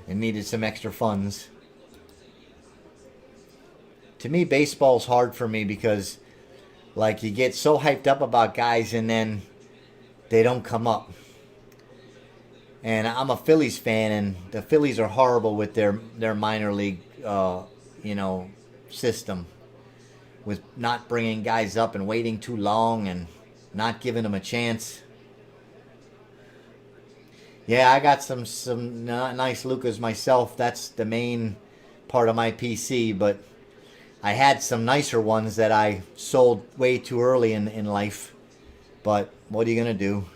and needed some extra funds. To me, baseball's hard for me because, like, you get so hyped up about guys and then they don't come up. And I'm a Phillies fan, and the Phillies are horrible with their minor league, system, with not bringing guys up and waiting too long and not giving them a chance. Yeah, I got some nice Lucas myself. That's the main part of my PC, but I had some nicer ones that I sold way too early in life. But what are you going to do?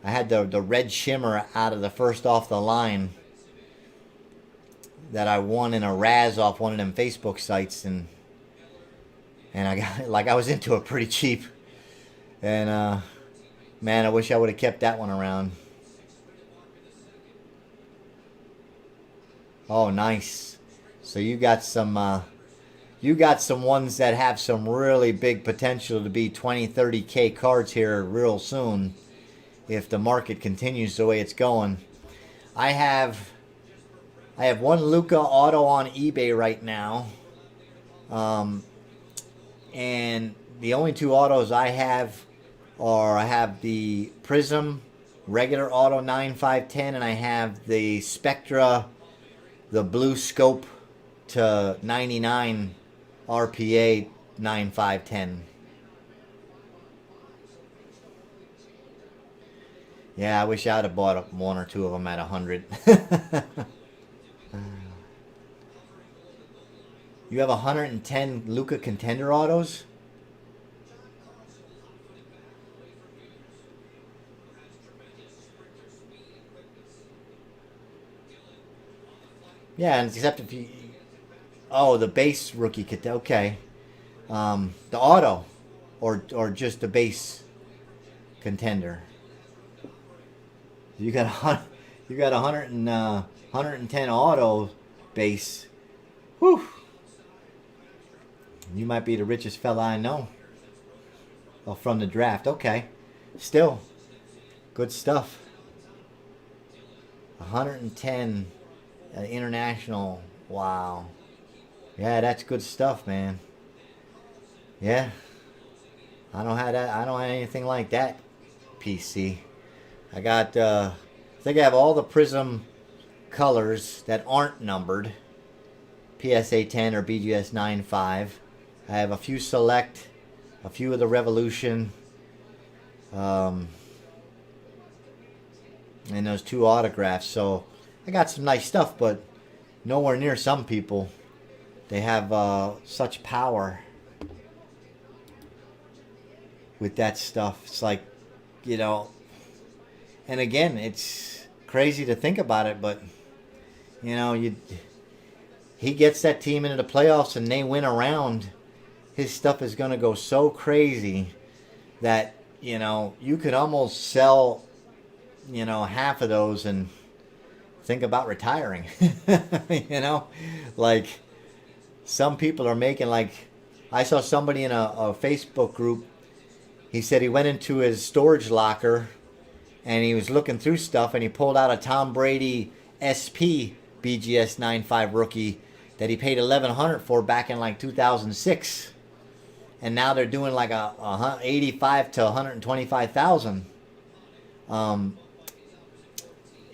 I had the red shimmer out of the first off the line that I won in a Raz off one of them Facebook sites, and I got I was into it pretty cheap, and man, I wish I would have kept that one around. Oh, nice. So you got some ones that have some really big potential to be 20, 30K cards here real soon, if the market continues the way it's going. I have one Luka auto on eBay right now, and the only 2 autos I have the Prism regular auto 9510, and I have the Spectra, the Blue Scope to 99 RPA 9510. Yeah, I wish I'd have bought 1 or 2 of them at 100. You have 110 Luka contender autos? Yeah, and except if you... Oh, the base rookie kit. Okay. The auto. Or just the base. contender. You got you got 110 auto base. Whew. You might be the richest fella I know. Well, from the draft. Okay. Still, good stuff. 110 international. Wow. Yeah, that's good stuff, man. Yeah. I don't have that. I don't have anything like that. PC. I got. I think I have all the Prism colors that aren't numbered. PSA 10 or BGS 9.5. I have a few Select, a few of the Revolution, and those 2 autographs. So I got some nice stuff, but nowhere near some people. They have such power with that stuff. It's like, you know, and again, it's crazy to think about it, but you know, he gets that team into the playoffs and they win a round. His stuff is going to go so crazy that, you know, you could almost sell, you know, half of those and think about retiring. You know, like some people are making, like, I saw somebody in a Facebook group. He said he went into his storage locker and he was looking through stuff and he pulled out a Tom Brady SP BGS 9.5 rookie that he paid $1,100 for back in like 2006. And now they're doing like a 85 to 125,000. You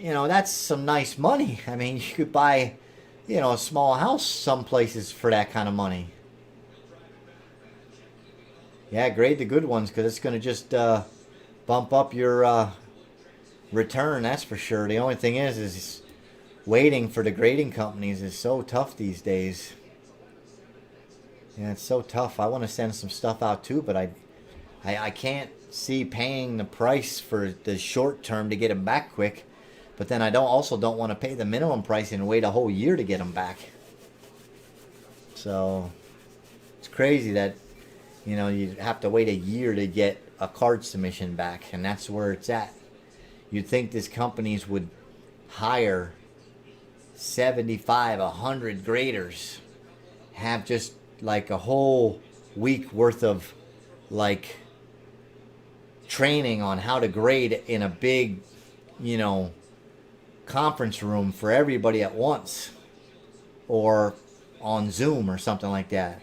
know, that's some nice money. I mean, you could buy, you know, a small house some places for that kind of money. Yeah, grade the good ones because it's going to just bump up your return, that's for sure. The only thing is waiting for the grading companies is so tough these days. Yeah, it's so tough. I want to send some stuff out too, but I can't see paying the price for the short term to get them back quick. But then I don't want to pay the minimum price and wait a whole year to get them back. So it's crazy that, you know, you have to wait a year to get a card submission back, and that's where it's at. You'd think these companies would hire 75, 100 graders, have just like a whole week worth of like training on how to grade in a big, you know, conference room for everybody at once, or on Zoom or something like that.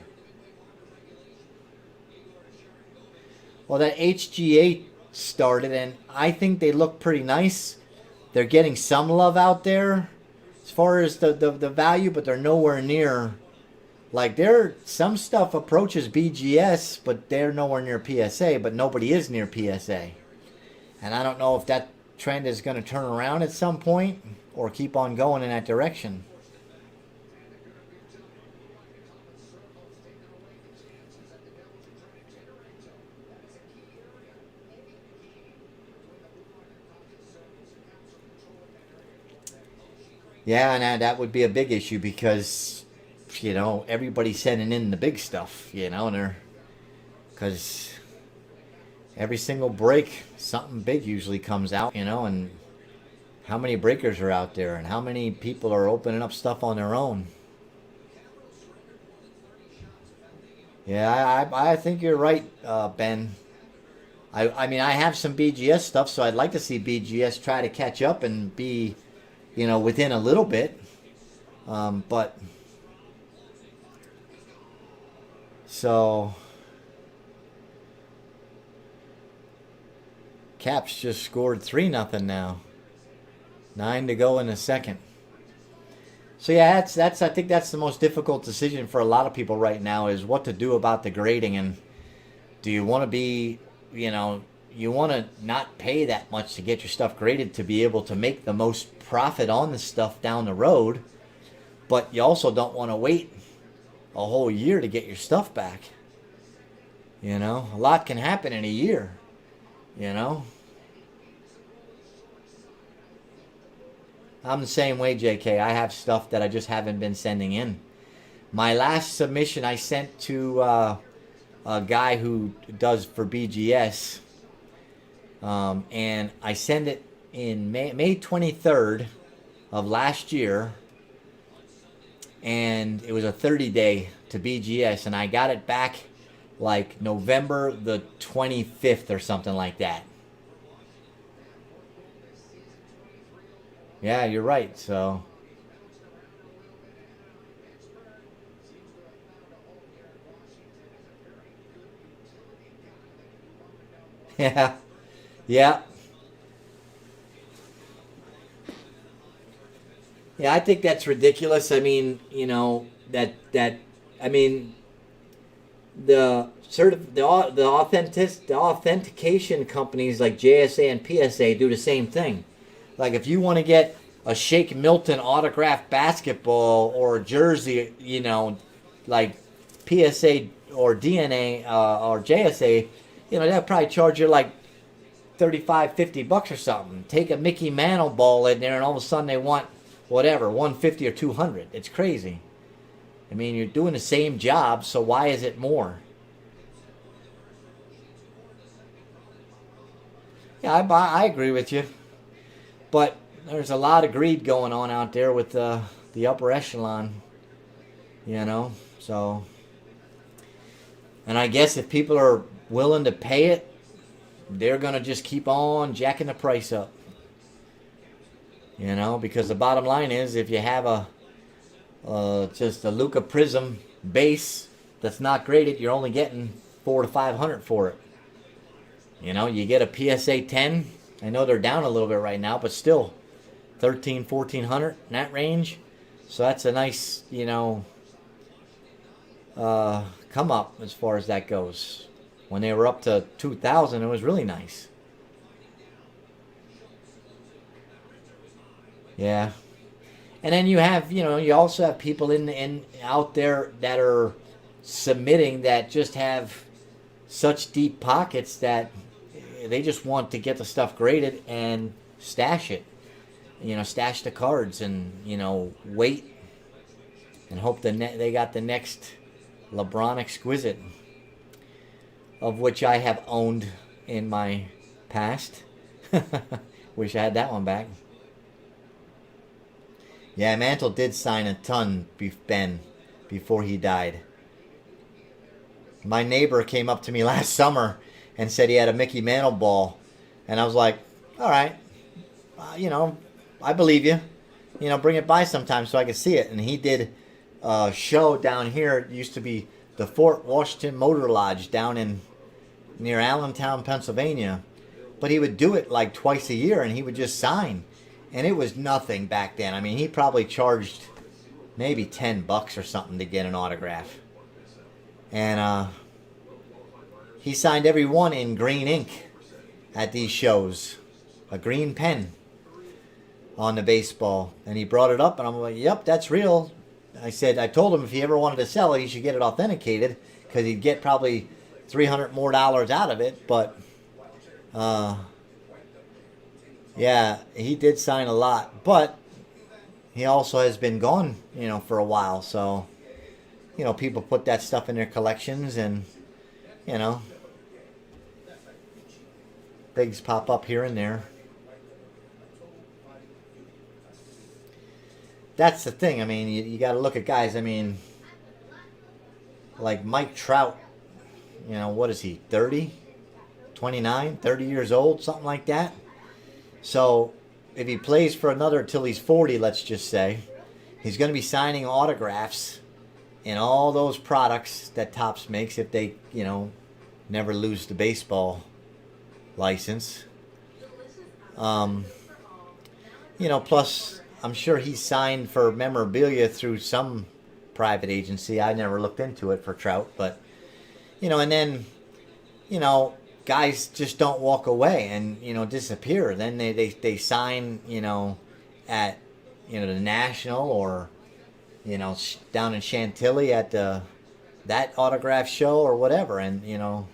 Well, that HGA started, and I think they look pretty nice. They're getting some love out there as far as the value, but they're nowhere near. Like, some stuff approaches BGS, but they're nowhere near PSA, but nobody is near PSA. And I don't know if that trend is going to turn around at some point or keep on going in that direction. Yeah, and that would be a big issue because, you know, everybody's sending in the big stuff, you know, and because every single break, something big usually comes out, you know, and how many breakers are out there and how many people are opening up stuff on their own. Yeah, I think you're right, Ben. I mean, I have some BGS stuff, so I'd like to see BGS try to catch up and be, you know, within a little bit. But so Caps just scored 3-0 now. 9 to go in the second. So yeah, that's I think that's the most difficult decision for a lot of people right now is what to do about the grading. And do you want to be, you know, you want to not pay that much to get your stuff graded to be able to make the most profit on the stuff down the road, but you also don't want to wait a whole year to get your stuff back. You know, a lot can happen in a year, you know. I'm the same way, JK. I have stuff that I just haven't been sending in. My last submission I sent to a guy who does for BGS. And I sent it in May 23rd of last year, and it was a 30-day to BGS, and I got it back like November the 25th or something like that. Yeah, you're right. So yeah, yeah, yeah. I think that's ridiculous. I mean, I mean, the authentication companies like JSA and PSA do the same thing. Like if you want to get a Shake Milton autographed basketball or jersey, like PSA or DNA or JSA, they'll probably charge you like 35, $50 or something. Take a Mickey Mantle ball in there, and all of a sudden they want whatever 150 or 200. It's crazy. I mean, you're doing the same job, so why is it more? Yeah, I agree with you, but there's a lot of greed going on out there with the upper echelon, So, and I guess if people are willing to pay it, they're gonna just keep on jacking the price up. Because the bottom line is, if you have just a Luca Prism base that's not graded, you're only getting $400 to $500 for it. You get a PSA 10. I know they're down a little bit right now, but still, $1,300, $1,400 in that range. So that's a nice, come up as far as that goes. When they were up to 2,000, it was really nice. Yeah. And then you have, you also have people in out there that are submitting that just have such deep pockets that they just want to get the stuff graded and stash it. Stash the cards and, wait and hope they got the next LeBron Exquisite, of which I have owned in my past. Wish I had that one back. Yeah, Mantle did sign a ton, Ben, before he died. My neighbor came up to me last summer and said he had a Mickey Mantle ball. And I was like, all right, I believe you. Bring it by sometime so I can see it. And he did a show down here. It used to be the Fort Washington Motor Lodge down in near Allentown, Pennsylvania. But he would do it like twice a year, and he would just sign. And it was nothing back then. I mean, he probably charged maybe $10 or something to get an autograph. And he signed every one in green ink at these shows. A green pen on the baseball. And he brought it up, and I'm like, yep, that's real. I told him if he ever wanted to sell it, he should get it authenticated, because he'd get probably $300 more out of it. But yeah, he did sign a lot, but he also has been gone, for a while. So, people put that stuff in their collections, and, things pop up here and there. That's the thing. I mean, you got to look at guys. I mean, like Mike Trout, what is he, 30, 29, 30 years old, something like that. So if he plays for another till he's 40, let's just say, he's going to be signing autographs in all those products that Topps makes if they, never lose the baseball license. Plus I'm sure he's signed for memorabilia through some private agency. I never looked into it for Trout, but, and then, guys just don't walk away and, disappear. Then they sign, at, the National or, down in Chantilly at that autograph show or whatever. And,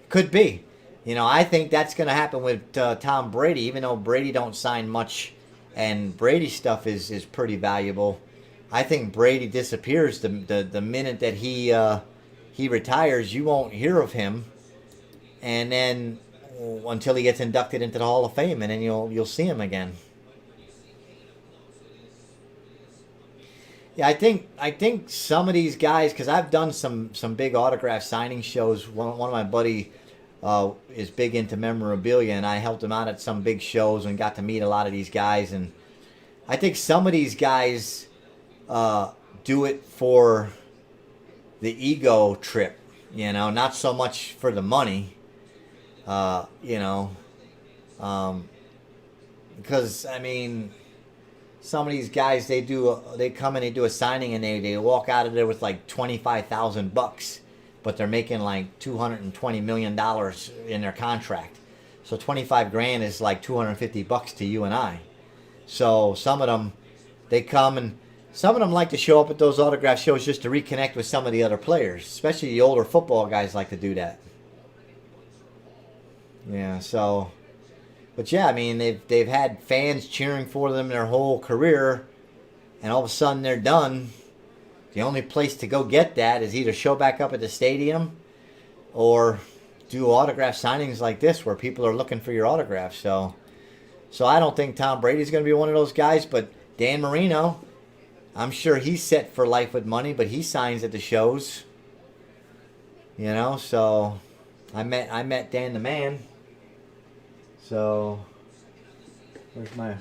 could be. I think that's going to happen with Tom Brady, even though Brady don't sign much and Brady stuff is pretty valuable. I think Brady disappears the minute that he retires. You won't hear of him and then until he gets inducted into the Hall of Fame, and then you'll see him again. Yeah, I think some of these guys, because I've done some big autograph signing shows. One of my buddy is big into memorabilia, and I helped him out at some big shows and got to meet a lot of these guys. And I think some of these guys do it for the ego trip, not so much for the money, because I mean, some of these guys they come and they do a signing and they walk out of there with like $25,000, but they're making like $220 million in their contract. So 25 grand is like $250 to you and I. So some of them, they come and some of them like to show up at those autograph shows just to reconnect with some of the other players. Especially the older football guys like to do that. Yeah, so, but yeah, I mean, they've had fans cheering for them their whole career, and all of a sudden they're done. The only place to go get that is either show back up at the stadium or do autograph signings like this where people are looking for your autograph. So I don't think Tom Brady's going to be one of those guys, but Dan Marino, I'm sure he's set for life with money, but he signs at the shows. So I met Dan the man. So where's my,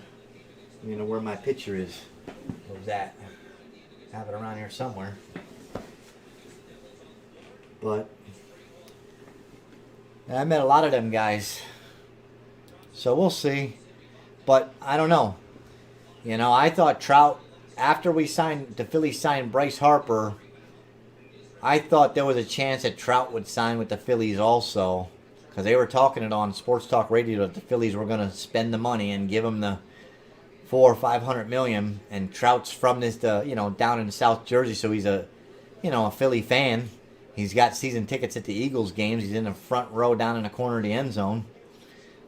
where my picture is? Where's that? Have it around here somewhere. But I met a lot of them guys. So we'll see. But I don't know. I thought Trout, after the Phillies signed Bryce Harper, I thought there was a chance that Trout would sign with the Phillies also. Because they were talking it on Sports Talk Radio that the Phillies were going to spend the money and give him the $400 or $500 million. And Trout's from this, down in South Jersey, so he's a Philly fan. He's got season tickets at the Eagles games. He's in the front row down in the corner of the end zone.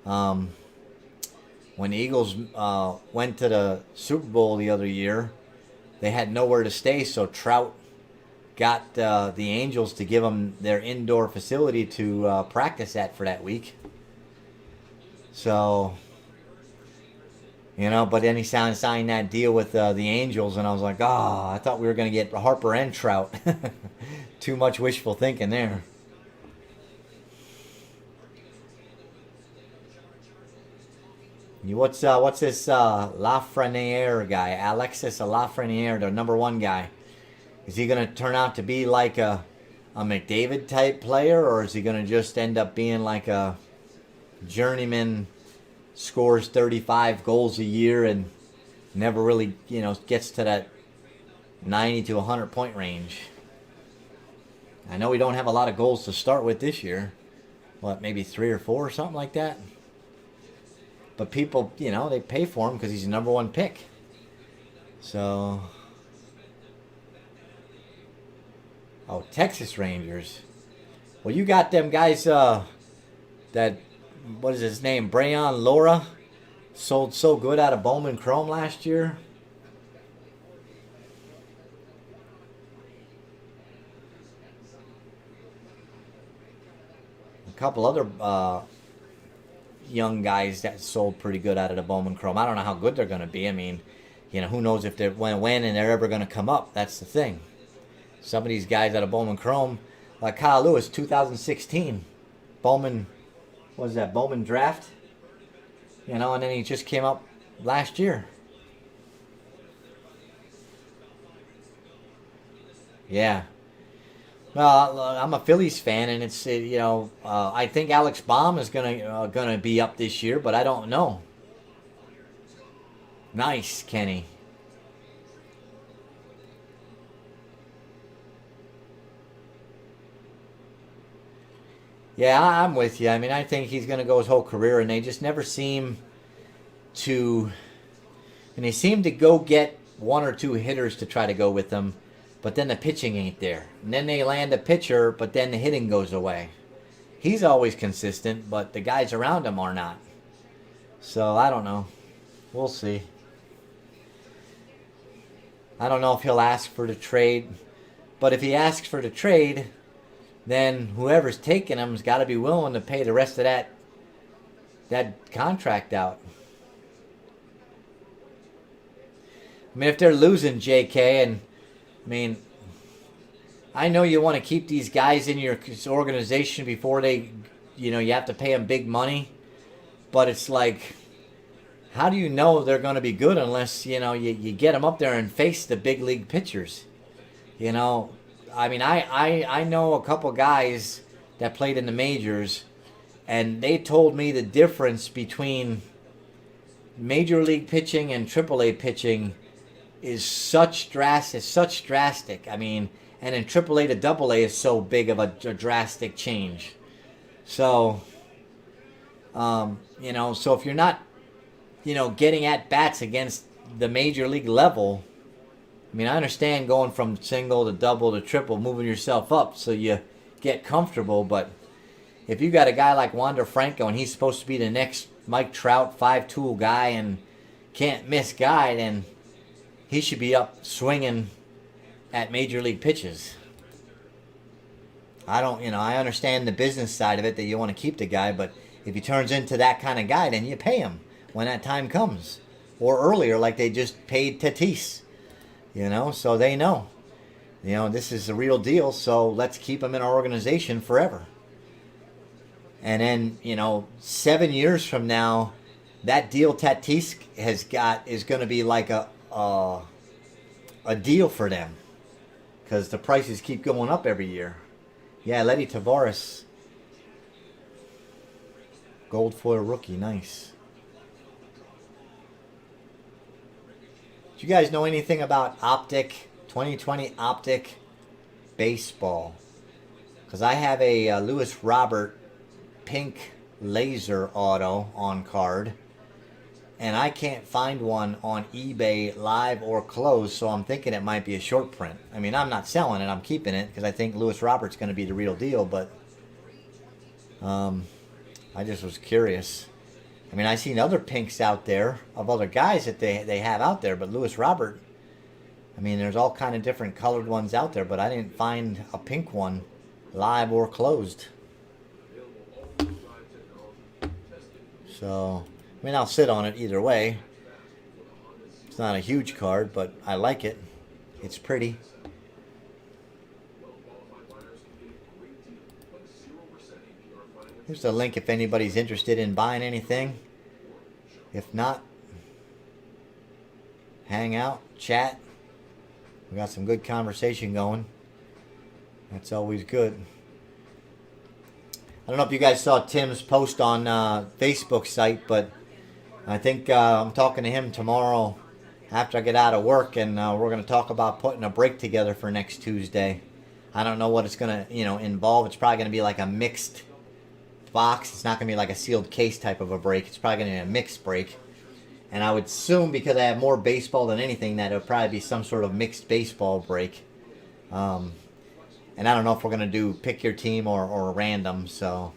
When the Eagles went to the Super Bowl the other year, they had nowhere to stay, so Trout got the Angels to give them their indoor facility to practice at for that week. So, but then he signed that deal with the Angels, and I was like, I thought we were going to get Harper and Trout. Too much wishful thinking there. What's this Lafreniere guy, Alexis Lafreniere, the number one guy? Is he going to turn out to be like a McDavid type player, or is he going to just end up being like a journeyman, scores 35 goals a year and never really, gets to that 90 to 100 point range? I know we don't have a lot of goals to start with this year. What, maybe 3 or 4 or something like that? But people, they pay for him because he's the number one pick. So... Oh, Texas Rangers. Well, you got them guys, what is his name? Brayan Laura. Sold so good out of Bowman Chrome last year. A couple other young guys that sold pretty good out of the Bowman Chrome. I don't know how good they're going to be. I mean, who knows if they're when and they're ever going to come up. That's the thing. Some of these guys out of Bowman Chrome, like Kyle Lewis, 2016. Bowman, what is that, Bowman draft? And then he just came up last year. Yeah. Well, I'm a Phillies fan, and it's I think Alex Baum is gonna be up this year, but I don't know. Nice, Kenny. Yeah, I'm with you. I mean, I think he's going to go his whole career, and they just never seem to... And they seem to go get 1 or 2 hitters to try to go with them, but then the pitching ain't there. And then they land a pitcher, but then the hitting goes away. He's always consistent, but the guys around him are not. So, I don't know. We'll see. I don't know if he'll ask for the trade, but if he asks for the trade... then whoever's taking him's got to be willing to pay the rest of that contract out. I mean, if they're losing JK, and I mean, I know you want to keep these guys in your organization before they, you have to pay them big money, but it's like, how do you know they're going to be good unless, you get them up there and face the big league pitchers? I mean, I know a couple guys that played in the majors, and they told me the difference between major league pitching and AAA pitching is such drastic. I mean, and in AAA to AA is so big of a drastic change. So, so if you're not, getting at bats against the major league level, I mean, I understand going from single to double to triple, moving yourself up so you get comfortable, but if you got a guy like Wander Franco and he's supposed to be the next Mike Trout 5-tool guy and can't miss guy, then he should be up swinging at major league pitches. I understand the business side of it that you want to keep the guy, but if he turns into that kind of guy, then you pay him when that time comes. Or earlier, like they just paid Tatis. So they know. This is a real deal, so let's keep him in our organization forever. And then, 7 years from now, that deal Tatis has got is going to be like a deal for them. Because the prices keep going up every year. Yeah, Letty Tavares. Gold foil rookie, nice. Do you guys know anything about Optic, 2020 Optic baseball? Because I have a Lewis Robert pink laser auto on card, and I can't find one on eBay live or closed, so I'm thinking it might be a short print. I mean, I'm not selling it, I'm keeping it because I think Lewis Robert's going to be the real deal, but I just was curious. I mean, I've seen other pinks out there of other guys that they have out there, but Lewis Robert, I mean, there's all kind of different colored ones out there, but I didn't find a pink one live or closed. So, I mean, I'll sit on it either way. It's not a huge card, but I like it. It's pretty. Here's the link if anybody's interested in buying anything. If not, hang out, chat. We got some good conversation going. That's always good. I don't know if you guys saw Tim's post on Facebook site, but I think I'm talking to him tomorrow after I get out of work, and we're going to talk about putting a break together for next Tuesday. I don't know what it's going to involve. It's probably going to be like a mixed box. It's not going to be like a sealed case type of a break. It's probably going to be a mixed break. And I would assume, because I have more baseball than anything, that it'll probably be some sort of mixed baseball break. And I don't know if we're going to do pick your team or random. So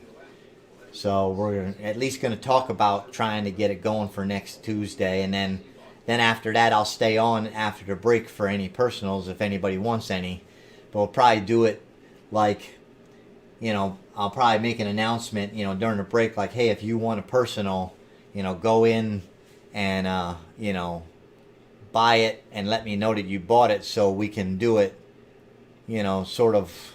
we're at least going to talk about trying to get it going for next Tuesday. And then after that, I'll stay on after the break for any personals if anybody wants any. But we'll probably do it like, I'll probably make an announcement, during the break, like, hey, if you want a personal, go in and, buy it and let me know that you bought it so we can do it, sort of,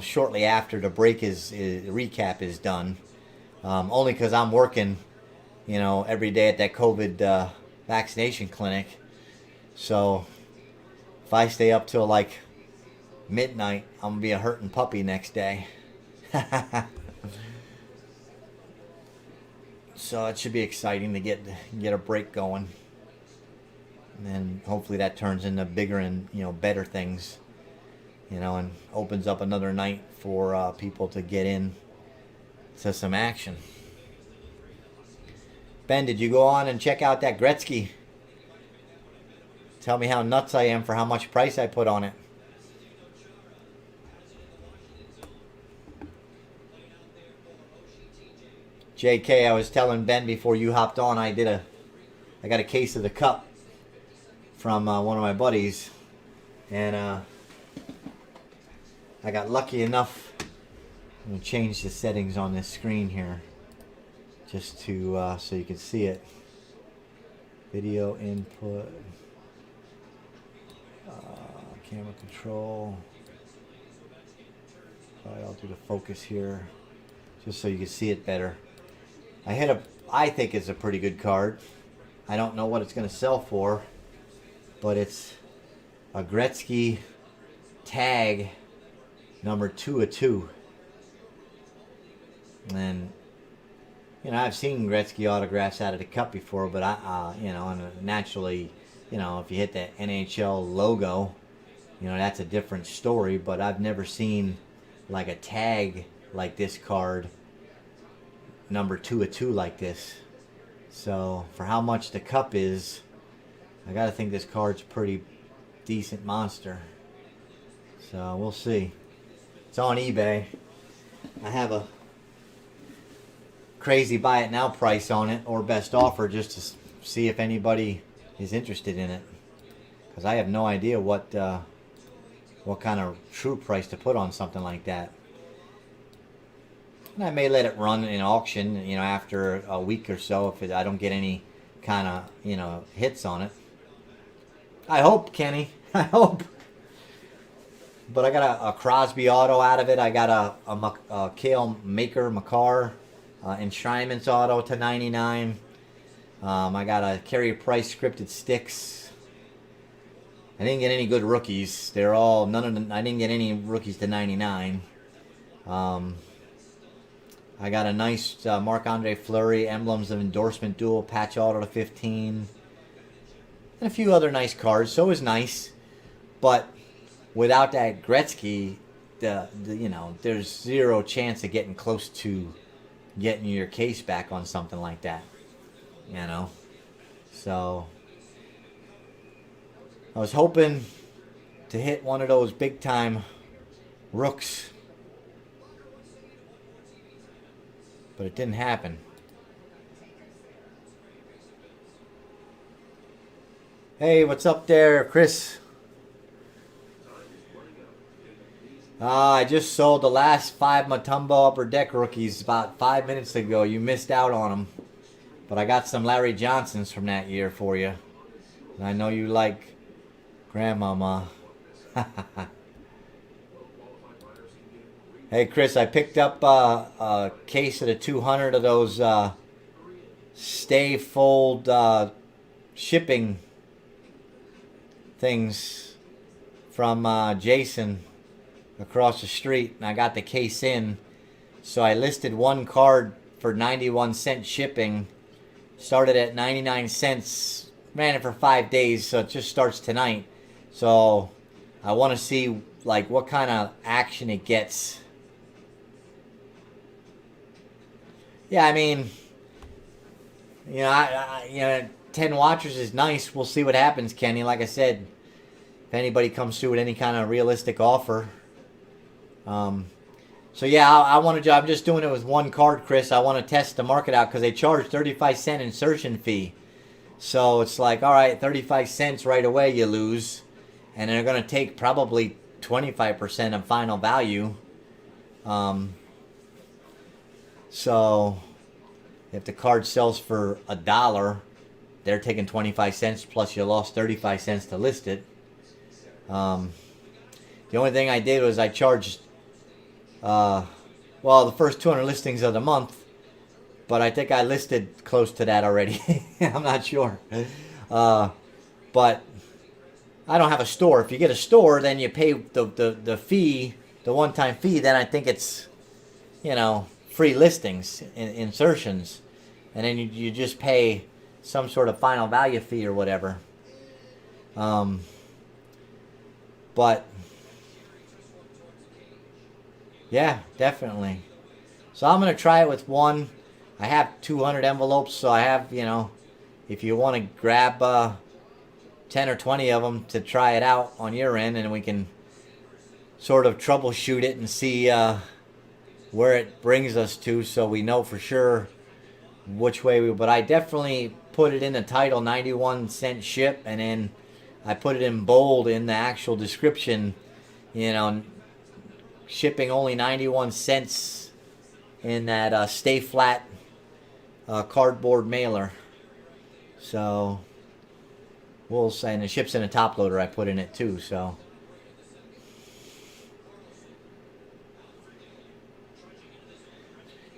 shortly after the break recap is done. Only because I'm working, every day at that COVID vaccination clinic. So if I stay up till like midnight, I'm going to be a hurting puppy next day. So it should be exciting to get a break going. And then hopefully that turns into bigger and, better things. And opens up another night for people to get in to some action. Ben, did you go on and check out that Gretzky? Tell me how nuts I am for how much price I put on it. JK, I was telling Ben before you hopped on, I got a case of the cup from one of my buddies, and I got lucky enough. I'm going to change the settings on this screen here just to so you can see it. Video input, camera control. Alright, I'll do the focus here just so you can see it better. I think it's a pretty good card. I don't know what it's going to sell for, but it's a Gretzky tag number 2/2. And you know, I've seen Gretzky autographs out of the cup before, but you know, and naturally, you know, if you hit the NHL logo, you know, that's a different story. But I've never seen like a tag like this card, number 2/2 like this. So for how much the cup is, I gotta think this card's a pretty decent monster. So we'll see. It's on eBay. I have a crazy buy it now price on it, or best offer, just to see if anybody is interested in it, because I have no idea what kind of true price to put on something like that. And I may let it run in auction, you know, after a week or so if I don't get any kind of, you know, hits on it. I hope, Kenny. I hope. But I got a Crosby auto out of it. I got a Kale Makar Enshrinements auto to 99. I got a Carey Price scripted sticks. I didn't get any good rookies. They're all none of them. I didn't get any rookies to 99. I got a nice Marc-Andre Fleury Emblems of Endorsement Dual patch auto to 15, and a few other nice cards. So it was nice, but without that Gretzky, you know, there's zero chance of getting close to getting your case back on something like that, you know. So I was hoping to hit one of those big time rooks, but it didn't happen. Hey, what's up there, Chris? I just sold the last 5 Mutombo Upper Deck rookies about 5 minutes ago. You missed out on them. But I got some Larry Johnsons from that year for you. And I know you like Grandmama. Hey, Chris, I picked up a case of the 200 of those stay fold shipping things from Jason across the street, and I got the case in. So I listed one card for 91-cent shipping, started at 99 cents, ran it for 5 days, so it just starts tonight. So I want to see like what kind of action it gets. Yeah, I mean, you know, you know, 10 watchers is nice. We'll see what happens, Kenny. Like I said, if anybody comes through with any kind of realistic offer. So yeah, I'm just doing it with one card, Chris. I want to test the market out because they charge 35-cent insertion fee. So it's like, all right, 35 cents right away you lose, and they're going to take probably 25% of final value. So if the card sells for $1, they're taking 25 cents plus you lost 35 cents to list it. The only thing I did was I charged the first 200 listings of the month, but I think I listed close to that already. I'm not sure. But I don't have a store. If you get a store, then you pay the fee, the one-time fee, then I think it's, you know, free listings, insertions, and then you just pay some sort of final value fee or whatever. But yeah, definitely. So I'm going to try it with one. I have 200 envelopes, so I have, you know, if you want to grab 10 or 20 of them to try it out on your end, and we can sort of troubleshoot it and see where it brings us to, so we know for sure which way but I definitely put it in the title, 91-cent ship, and then I put it in bold in the actual description, you know, shipping only 91 cents in that Stay Flat cardboard mailer. So we'll say, and it ships in a top loader I put in it too. So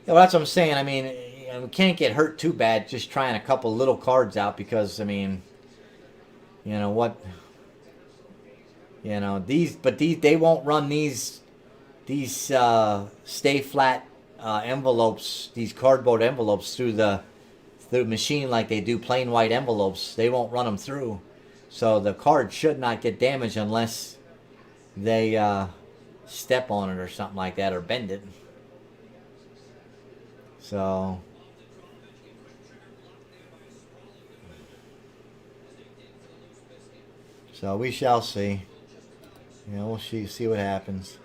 yeah, well, that's what I'm saying. I mean, we can't get hurt too bad just trying a couple little cards out because I mean, you know what? You know these, but they won't run these Stay Flat envelopes, these cardboard envelopes through the machine like they do plain white envelopes. They won't run them through, so the card should not get damaged unless they step on it or something like that or bend it. So we shall see. You know, we'll see what happens.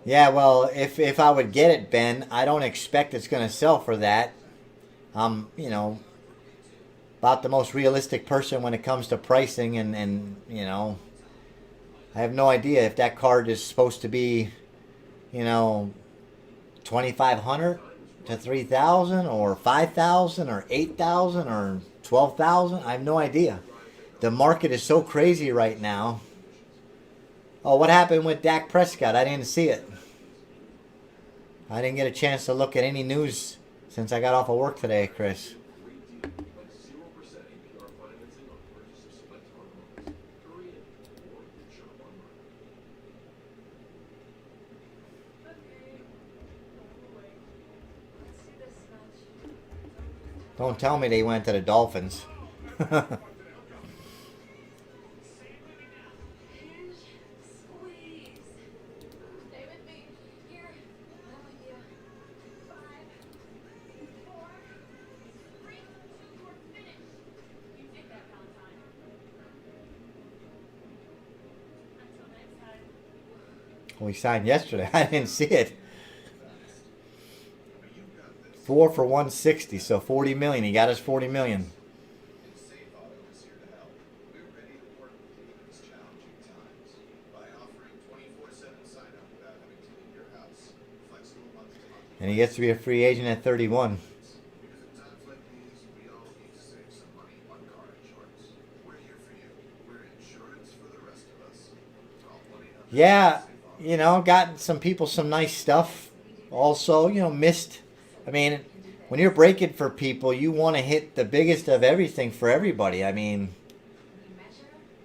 Yeah, well, if I would get it, Ben, I don't expect it's going to sell for that. You know, about the most realistic person when it comes to pricing, and you know, I have no idea if that card is supposed to be, you know, 2,500 to 3,000 or 5,000 or 8,000 or 12,000. I have no idea. The market is so crazy right now. Oh, what happened with Dak Prescott? I didn't see it. I didn't get a chance to look at any news since I got off of work today, Chris. Don't tell me they went to the Dolphins. We signed yesterday. I didn't see it. 4 for 160, so 40 million. He got us 40 million. And he gets to be a free agent at 31. Yeah, you know, gotten some people some nice stuff. Also, you know, missed. I mean, when you're breaking for people, you want to hit the biggest of everything for everybody. I mean,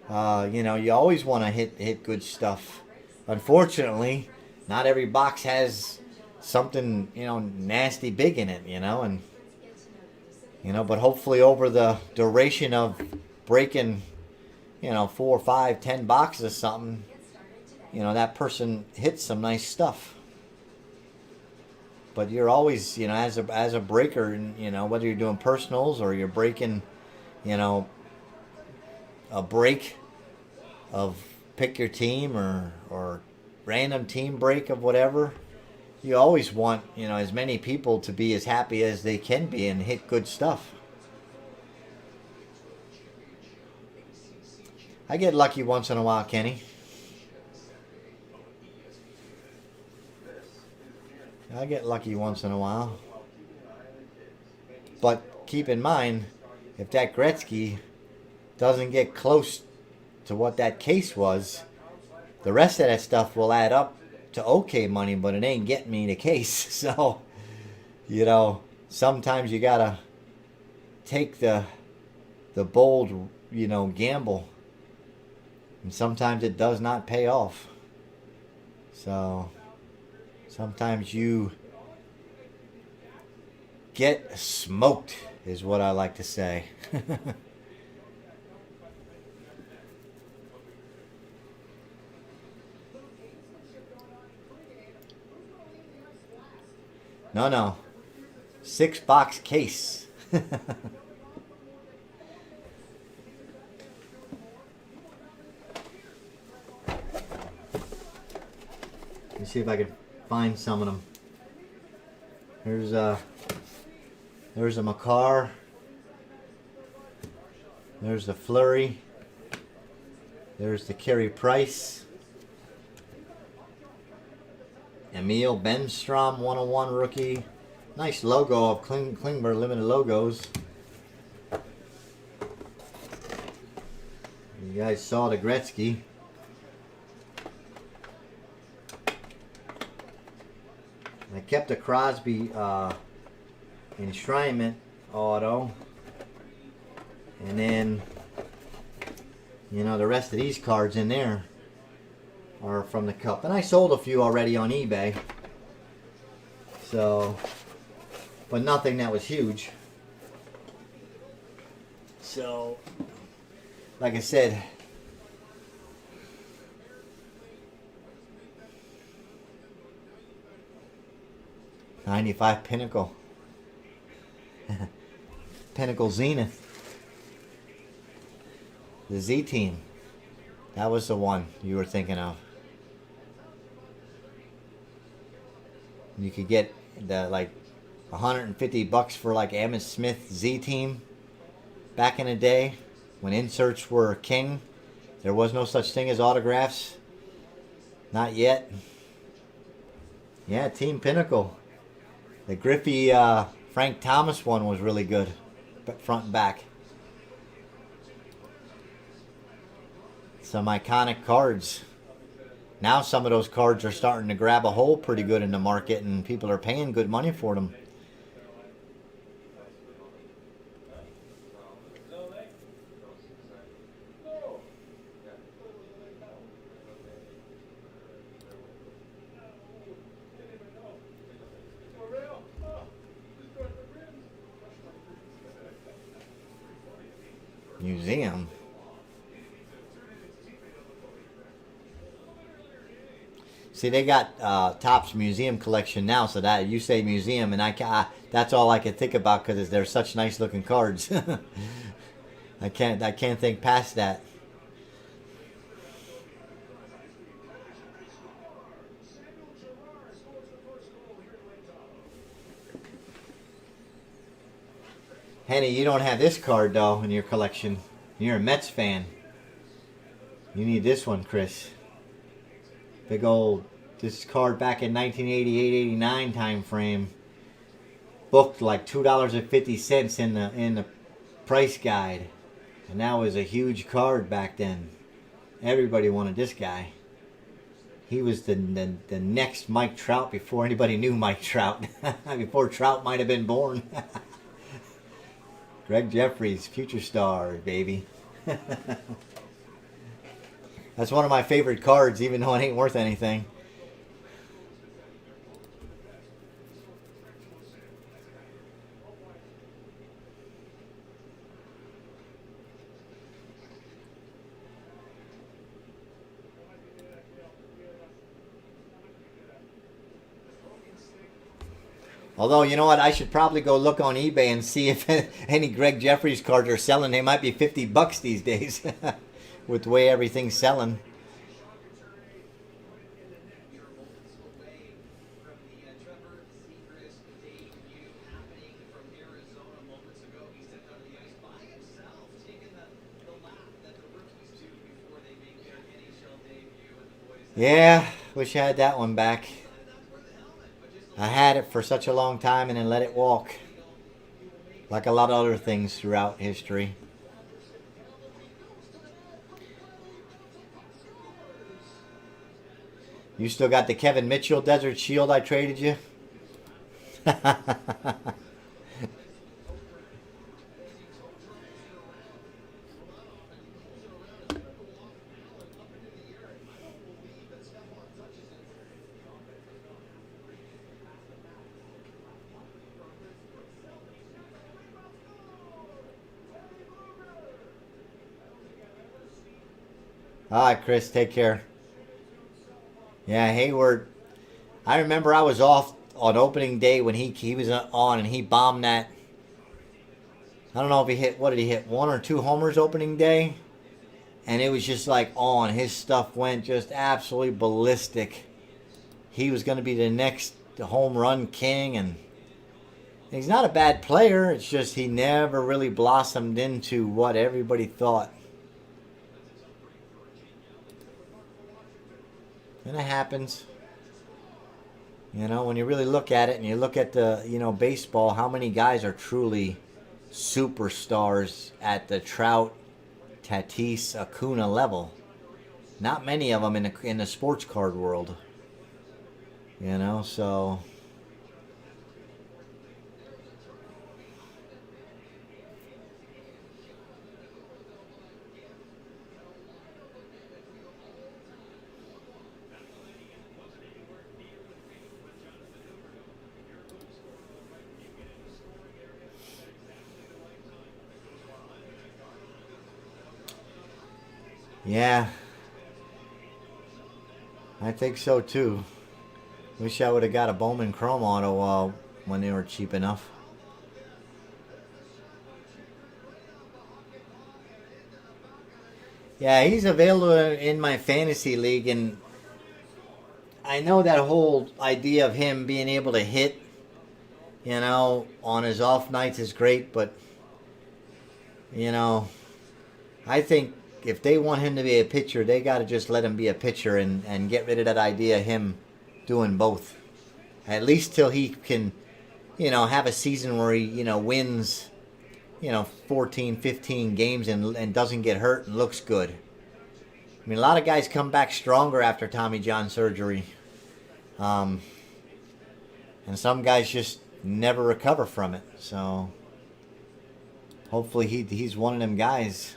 you know, you always want to hit good stuff. Unfortunately, not every box has something, you know, nasty big in it, you know, and you know, but hopefully over the duration of breaking, you know, 4, 5, 10 boxes of something, you know, that person hits some nice stuff. But you're always, you know, as a breaker, you know, whether you're doing personals or you're breaking, you know, a break of pick your team or random team break of whatever, you always want, you know, as many people to be as happy as they can be and hit good stuff. I get lucky once in a while, Kenny. I get lucky once in a while. But keep in mind, if that Gretzky doesn't get close to what that case was, the rest of that stuff will add up to okay money, but it ain't getting me the case. So, you know, sometimes you gotta take the bold, you know, gamble. And sometimes it does not pay off. So sometimes you get smoked, is what I like to say. No. 6-box case. Let me see if I can find some of them. There's a Makar. There's the Flurry. There's the Carey Price. Emil Benstrom, 101 rookie. Nice logo of Klingberg limited logos. You guys saw the Gretzky. I kept a Crosby enshrinement auto. And then, you know, the rest of these cards in there are from the Cup. And I sold a few already on eBay. So, but nothing that was huge. So, like I said, '95 Pinnacle. Pinnacle Zenith. The Z Team. That was the one you were thinking of. You could get the like $150 for like Emmett Smith Z Team back in the day when inserts were king. There was no such thing as autographs. Not yet. Yeah, Team Pinnacle. The Griffey Frank Thomas one was really good, front and back. Some iconic cards. Now some of those cards are starting to grab a hold pretty good in the market, and people are paying good money for them. Museum. See, they got Topps Museum collection now, so that you say museum, and that's all I can think about because they're such nice looking cards. I can't think past that. Henny, you don't have this card though in your collection. You're a Mets fan. You need this one, Chris. Big old, this card back in 1988-89 time frame. Booked like $2.50 in the price guide. And that was a huge card back then. Everybody wanted this guy. He was the next Mike Trout before anybody knew Mike Trout. Before Trout might have been born. Greg Jeffries, future star, baby. That's one of my favorite cards, even though it ain't worth anything. Although, you know what? I should probably go look on eBay and see if any Greg Jeffries cards are selling. They might be $50 these days with the way everything's selling. Yeah, wish I had that one back. I had it for such a long time and then let it walk. Like a lot of other things throughout history. You still got the Kevin Mitchell Desert Shield I traded you? All right, Chris, take care. Yeah, Hayward. I remember I was off on opening day when he was on and he bombed that. I don't know if he hit, what did he hit, 1 or 2 homers opening day? And it was just like on. His stuff went just absolutely ballistic. he was going to be the next home run king, and he's not a bad player. It's just he never really blossomed into what everybody thought. And it happens. You know, when you really look at it and you look at the, baseball, how many guys are truly superstars at the Trout, Tatis, Acuna level? Not many of them in the sports card world. So yeah, I think so too. Wish I would have got a Bowman Chrome auto when they were cheap enough. Yeah, he's available in my fantasy league, and I know that whole idea of him being able to hit, on his off nights is great, but, I think if they want him to be a pitcher, they got to just let him be a pitcher and get rid of that idea of him doing both. At least till he can, have a season where he, wins, 14, 15 games and doesn't get hurt and looks good. I mean, a lot of guys come back stronger after Tommy John surgery. And some guys just never recover from it. So hopefully he's one of them guys.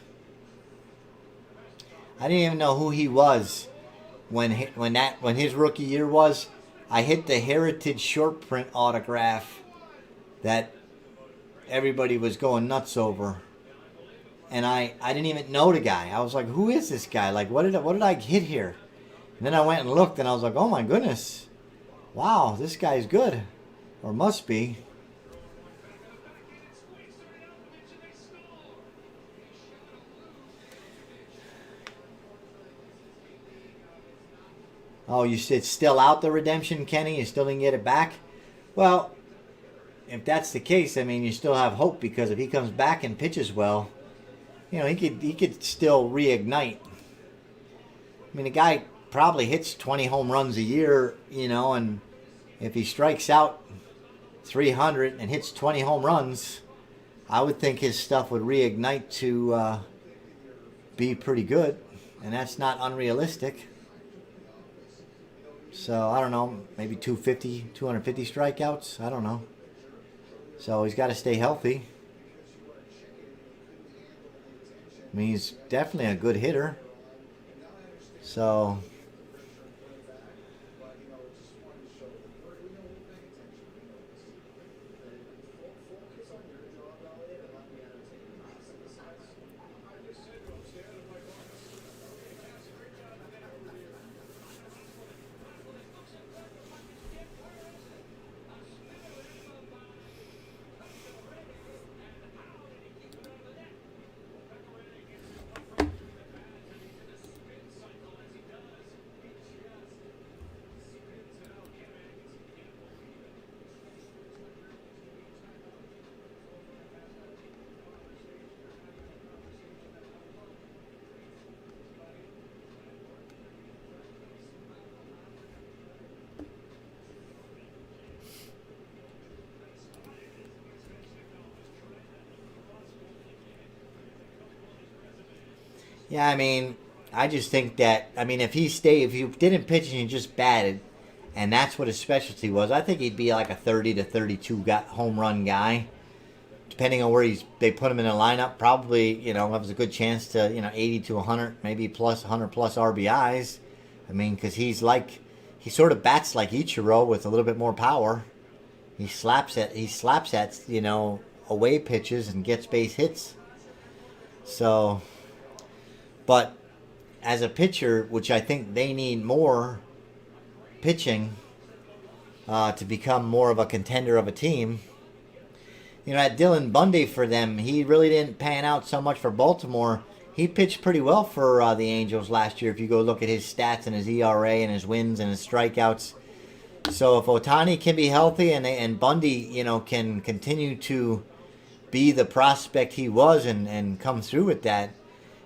I didn't even know who he was when his rookie year was. I hit the Heritage short print autograph that everybody was going nuts over, and I didn't even know the guy. I was like, who is this guy? Like, what did I hit here? And then I went and looked, and I was like, oh my goodness, wow, this guy's good, or must be. Oh, it's still out, the redemption, Kenny? You still didn't get it back? Well, if that's the case, I mean, you still have hope, because if he comes back and pitches well, he could still reignite. I mean, the guy probably hits 20 home runs a year, and if he strikes out 300 and hits 20 home runs, I would think his stuff would reignite to be pretty good, and that's not unrealistic. So, I don't know, maybe 250 strikeouts. I don't know. So, he's got to stay healthy. I mean, he's definitely a good hitter. So, yeah, I mean, I just think that, if he didn't pitch and he just batted, and that's what his specialty was, I think he'd be like a 30 to 32 home run guy. Depending on where they put him in the lineup, probably, has a good chance to, 80 to 100, maybe plus 100 plus RBIs. I mean, because he sort of bats like Ichiro with a little bit more power. He slaps at, away pitches and gets base hits. So, but as a pitcher, which I think they need more pitching to become more of a contender of a team. At Dylan Bundy for them, he really didn't pan out so much for Baltimore. He pitched pretty well for the Angels last year. If you go look at his stats and his ERA and his wins and his strikeouts, So if Otani can be healthy and Bundy, you know, can continue to be the prospect he was and come through with that,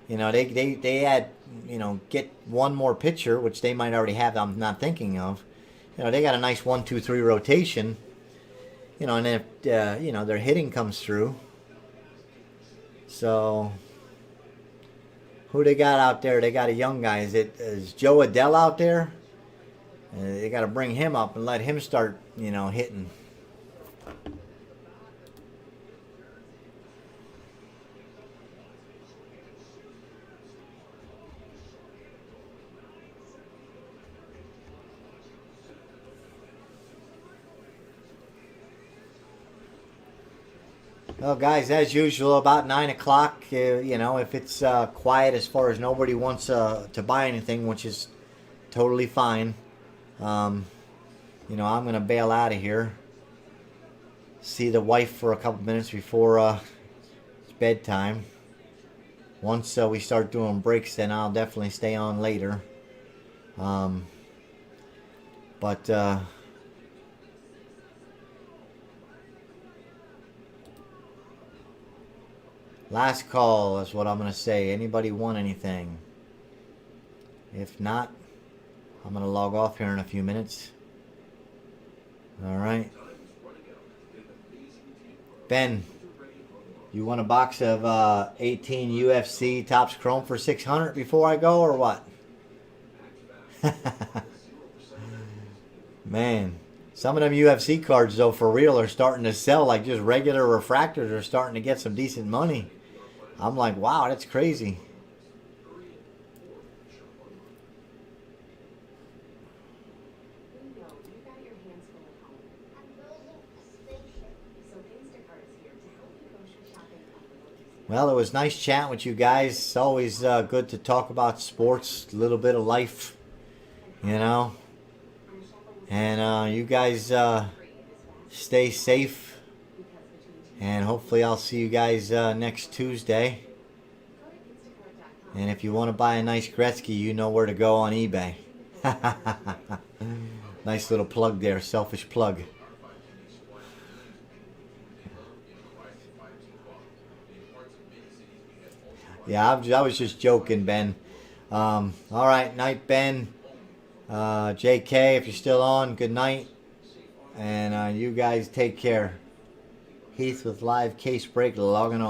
you know, they add, you know, get one more pitcher, which they might already have. I'm not thinking of. You know, they got a nice 1-2-3 rotation. You know, and if you know, their hitting comes through. So who they got out there? They got a young guy. Is Joe Adele out there? They got to bring him up and let him start, you know, hitting. Well, guys, as usual, about 9 o'clock, you know, if it's quiet as far as nobody wants to buy anything, which is totally fine, you know, I'm going to bail out of here. See the wife for a couple minutes before it's bedtime. Once we start doing breaks, then I'll definitely stay on later. But last call is what I'm going to say. Anybody want anything? If not, I'm going to log off here in a few minutes. All right. Ben, you want a box of 18 UFC Topps Chrome for $600 before I go, or what? Man, some of them UFC cards, though, for real, are starting to sell. Like just regular refractors are starting to get some decent money. I'm like, wow, that's crazy. Well, it was nice chatting with you guys. It's always good to talk about sports, a little bit of life, you know. And you guys stay safe. And hopefully I'll see you guys next Tuesday. And if you want to buy a nice Gretzky, you know where to go on eBay. Nice little plug there, selfish plug. Yeah, I was just joking, Ben. All right, night, Ben. JK, if you're still on, good night. And you guys take care. Heath with Live Case Break logging on.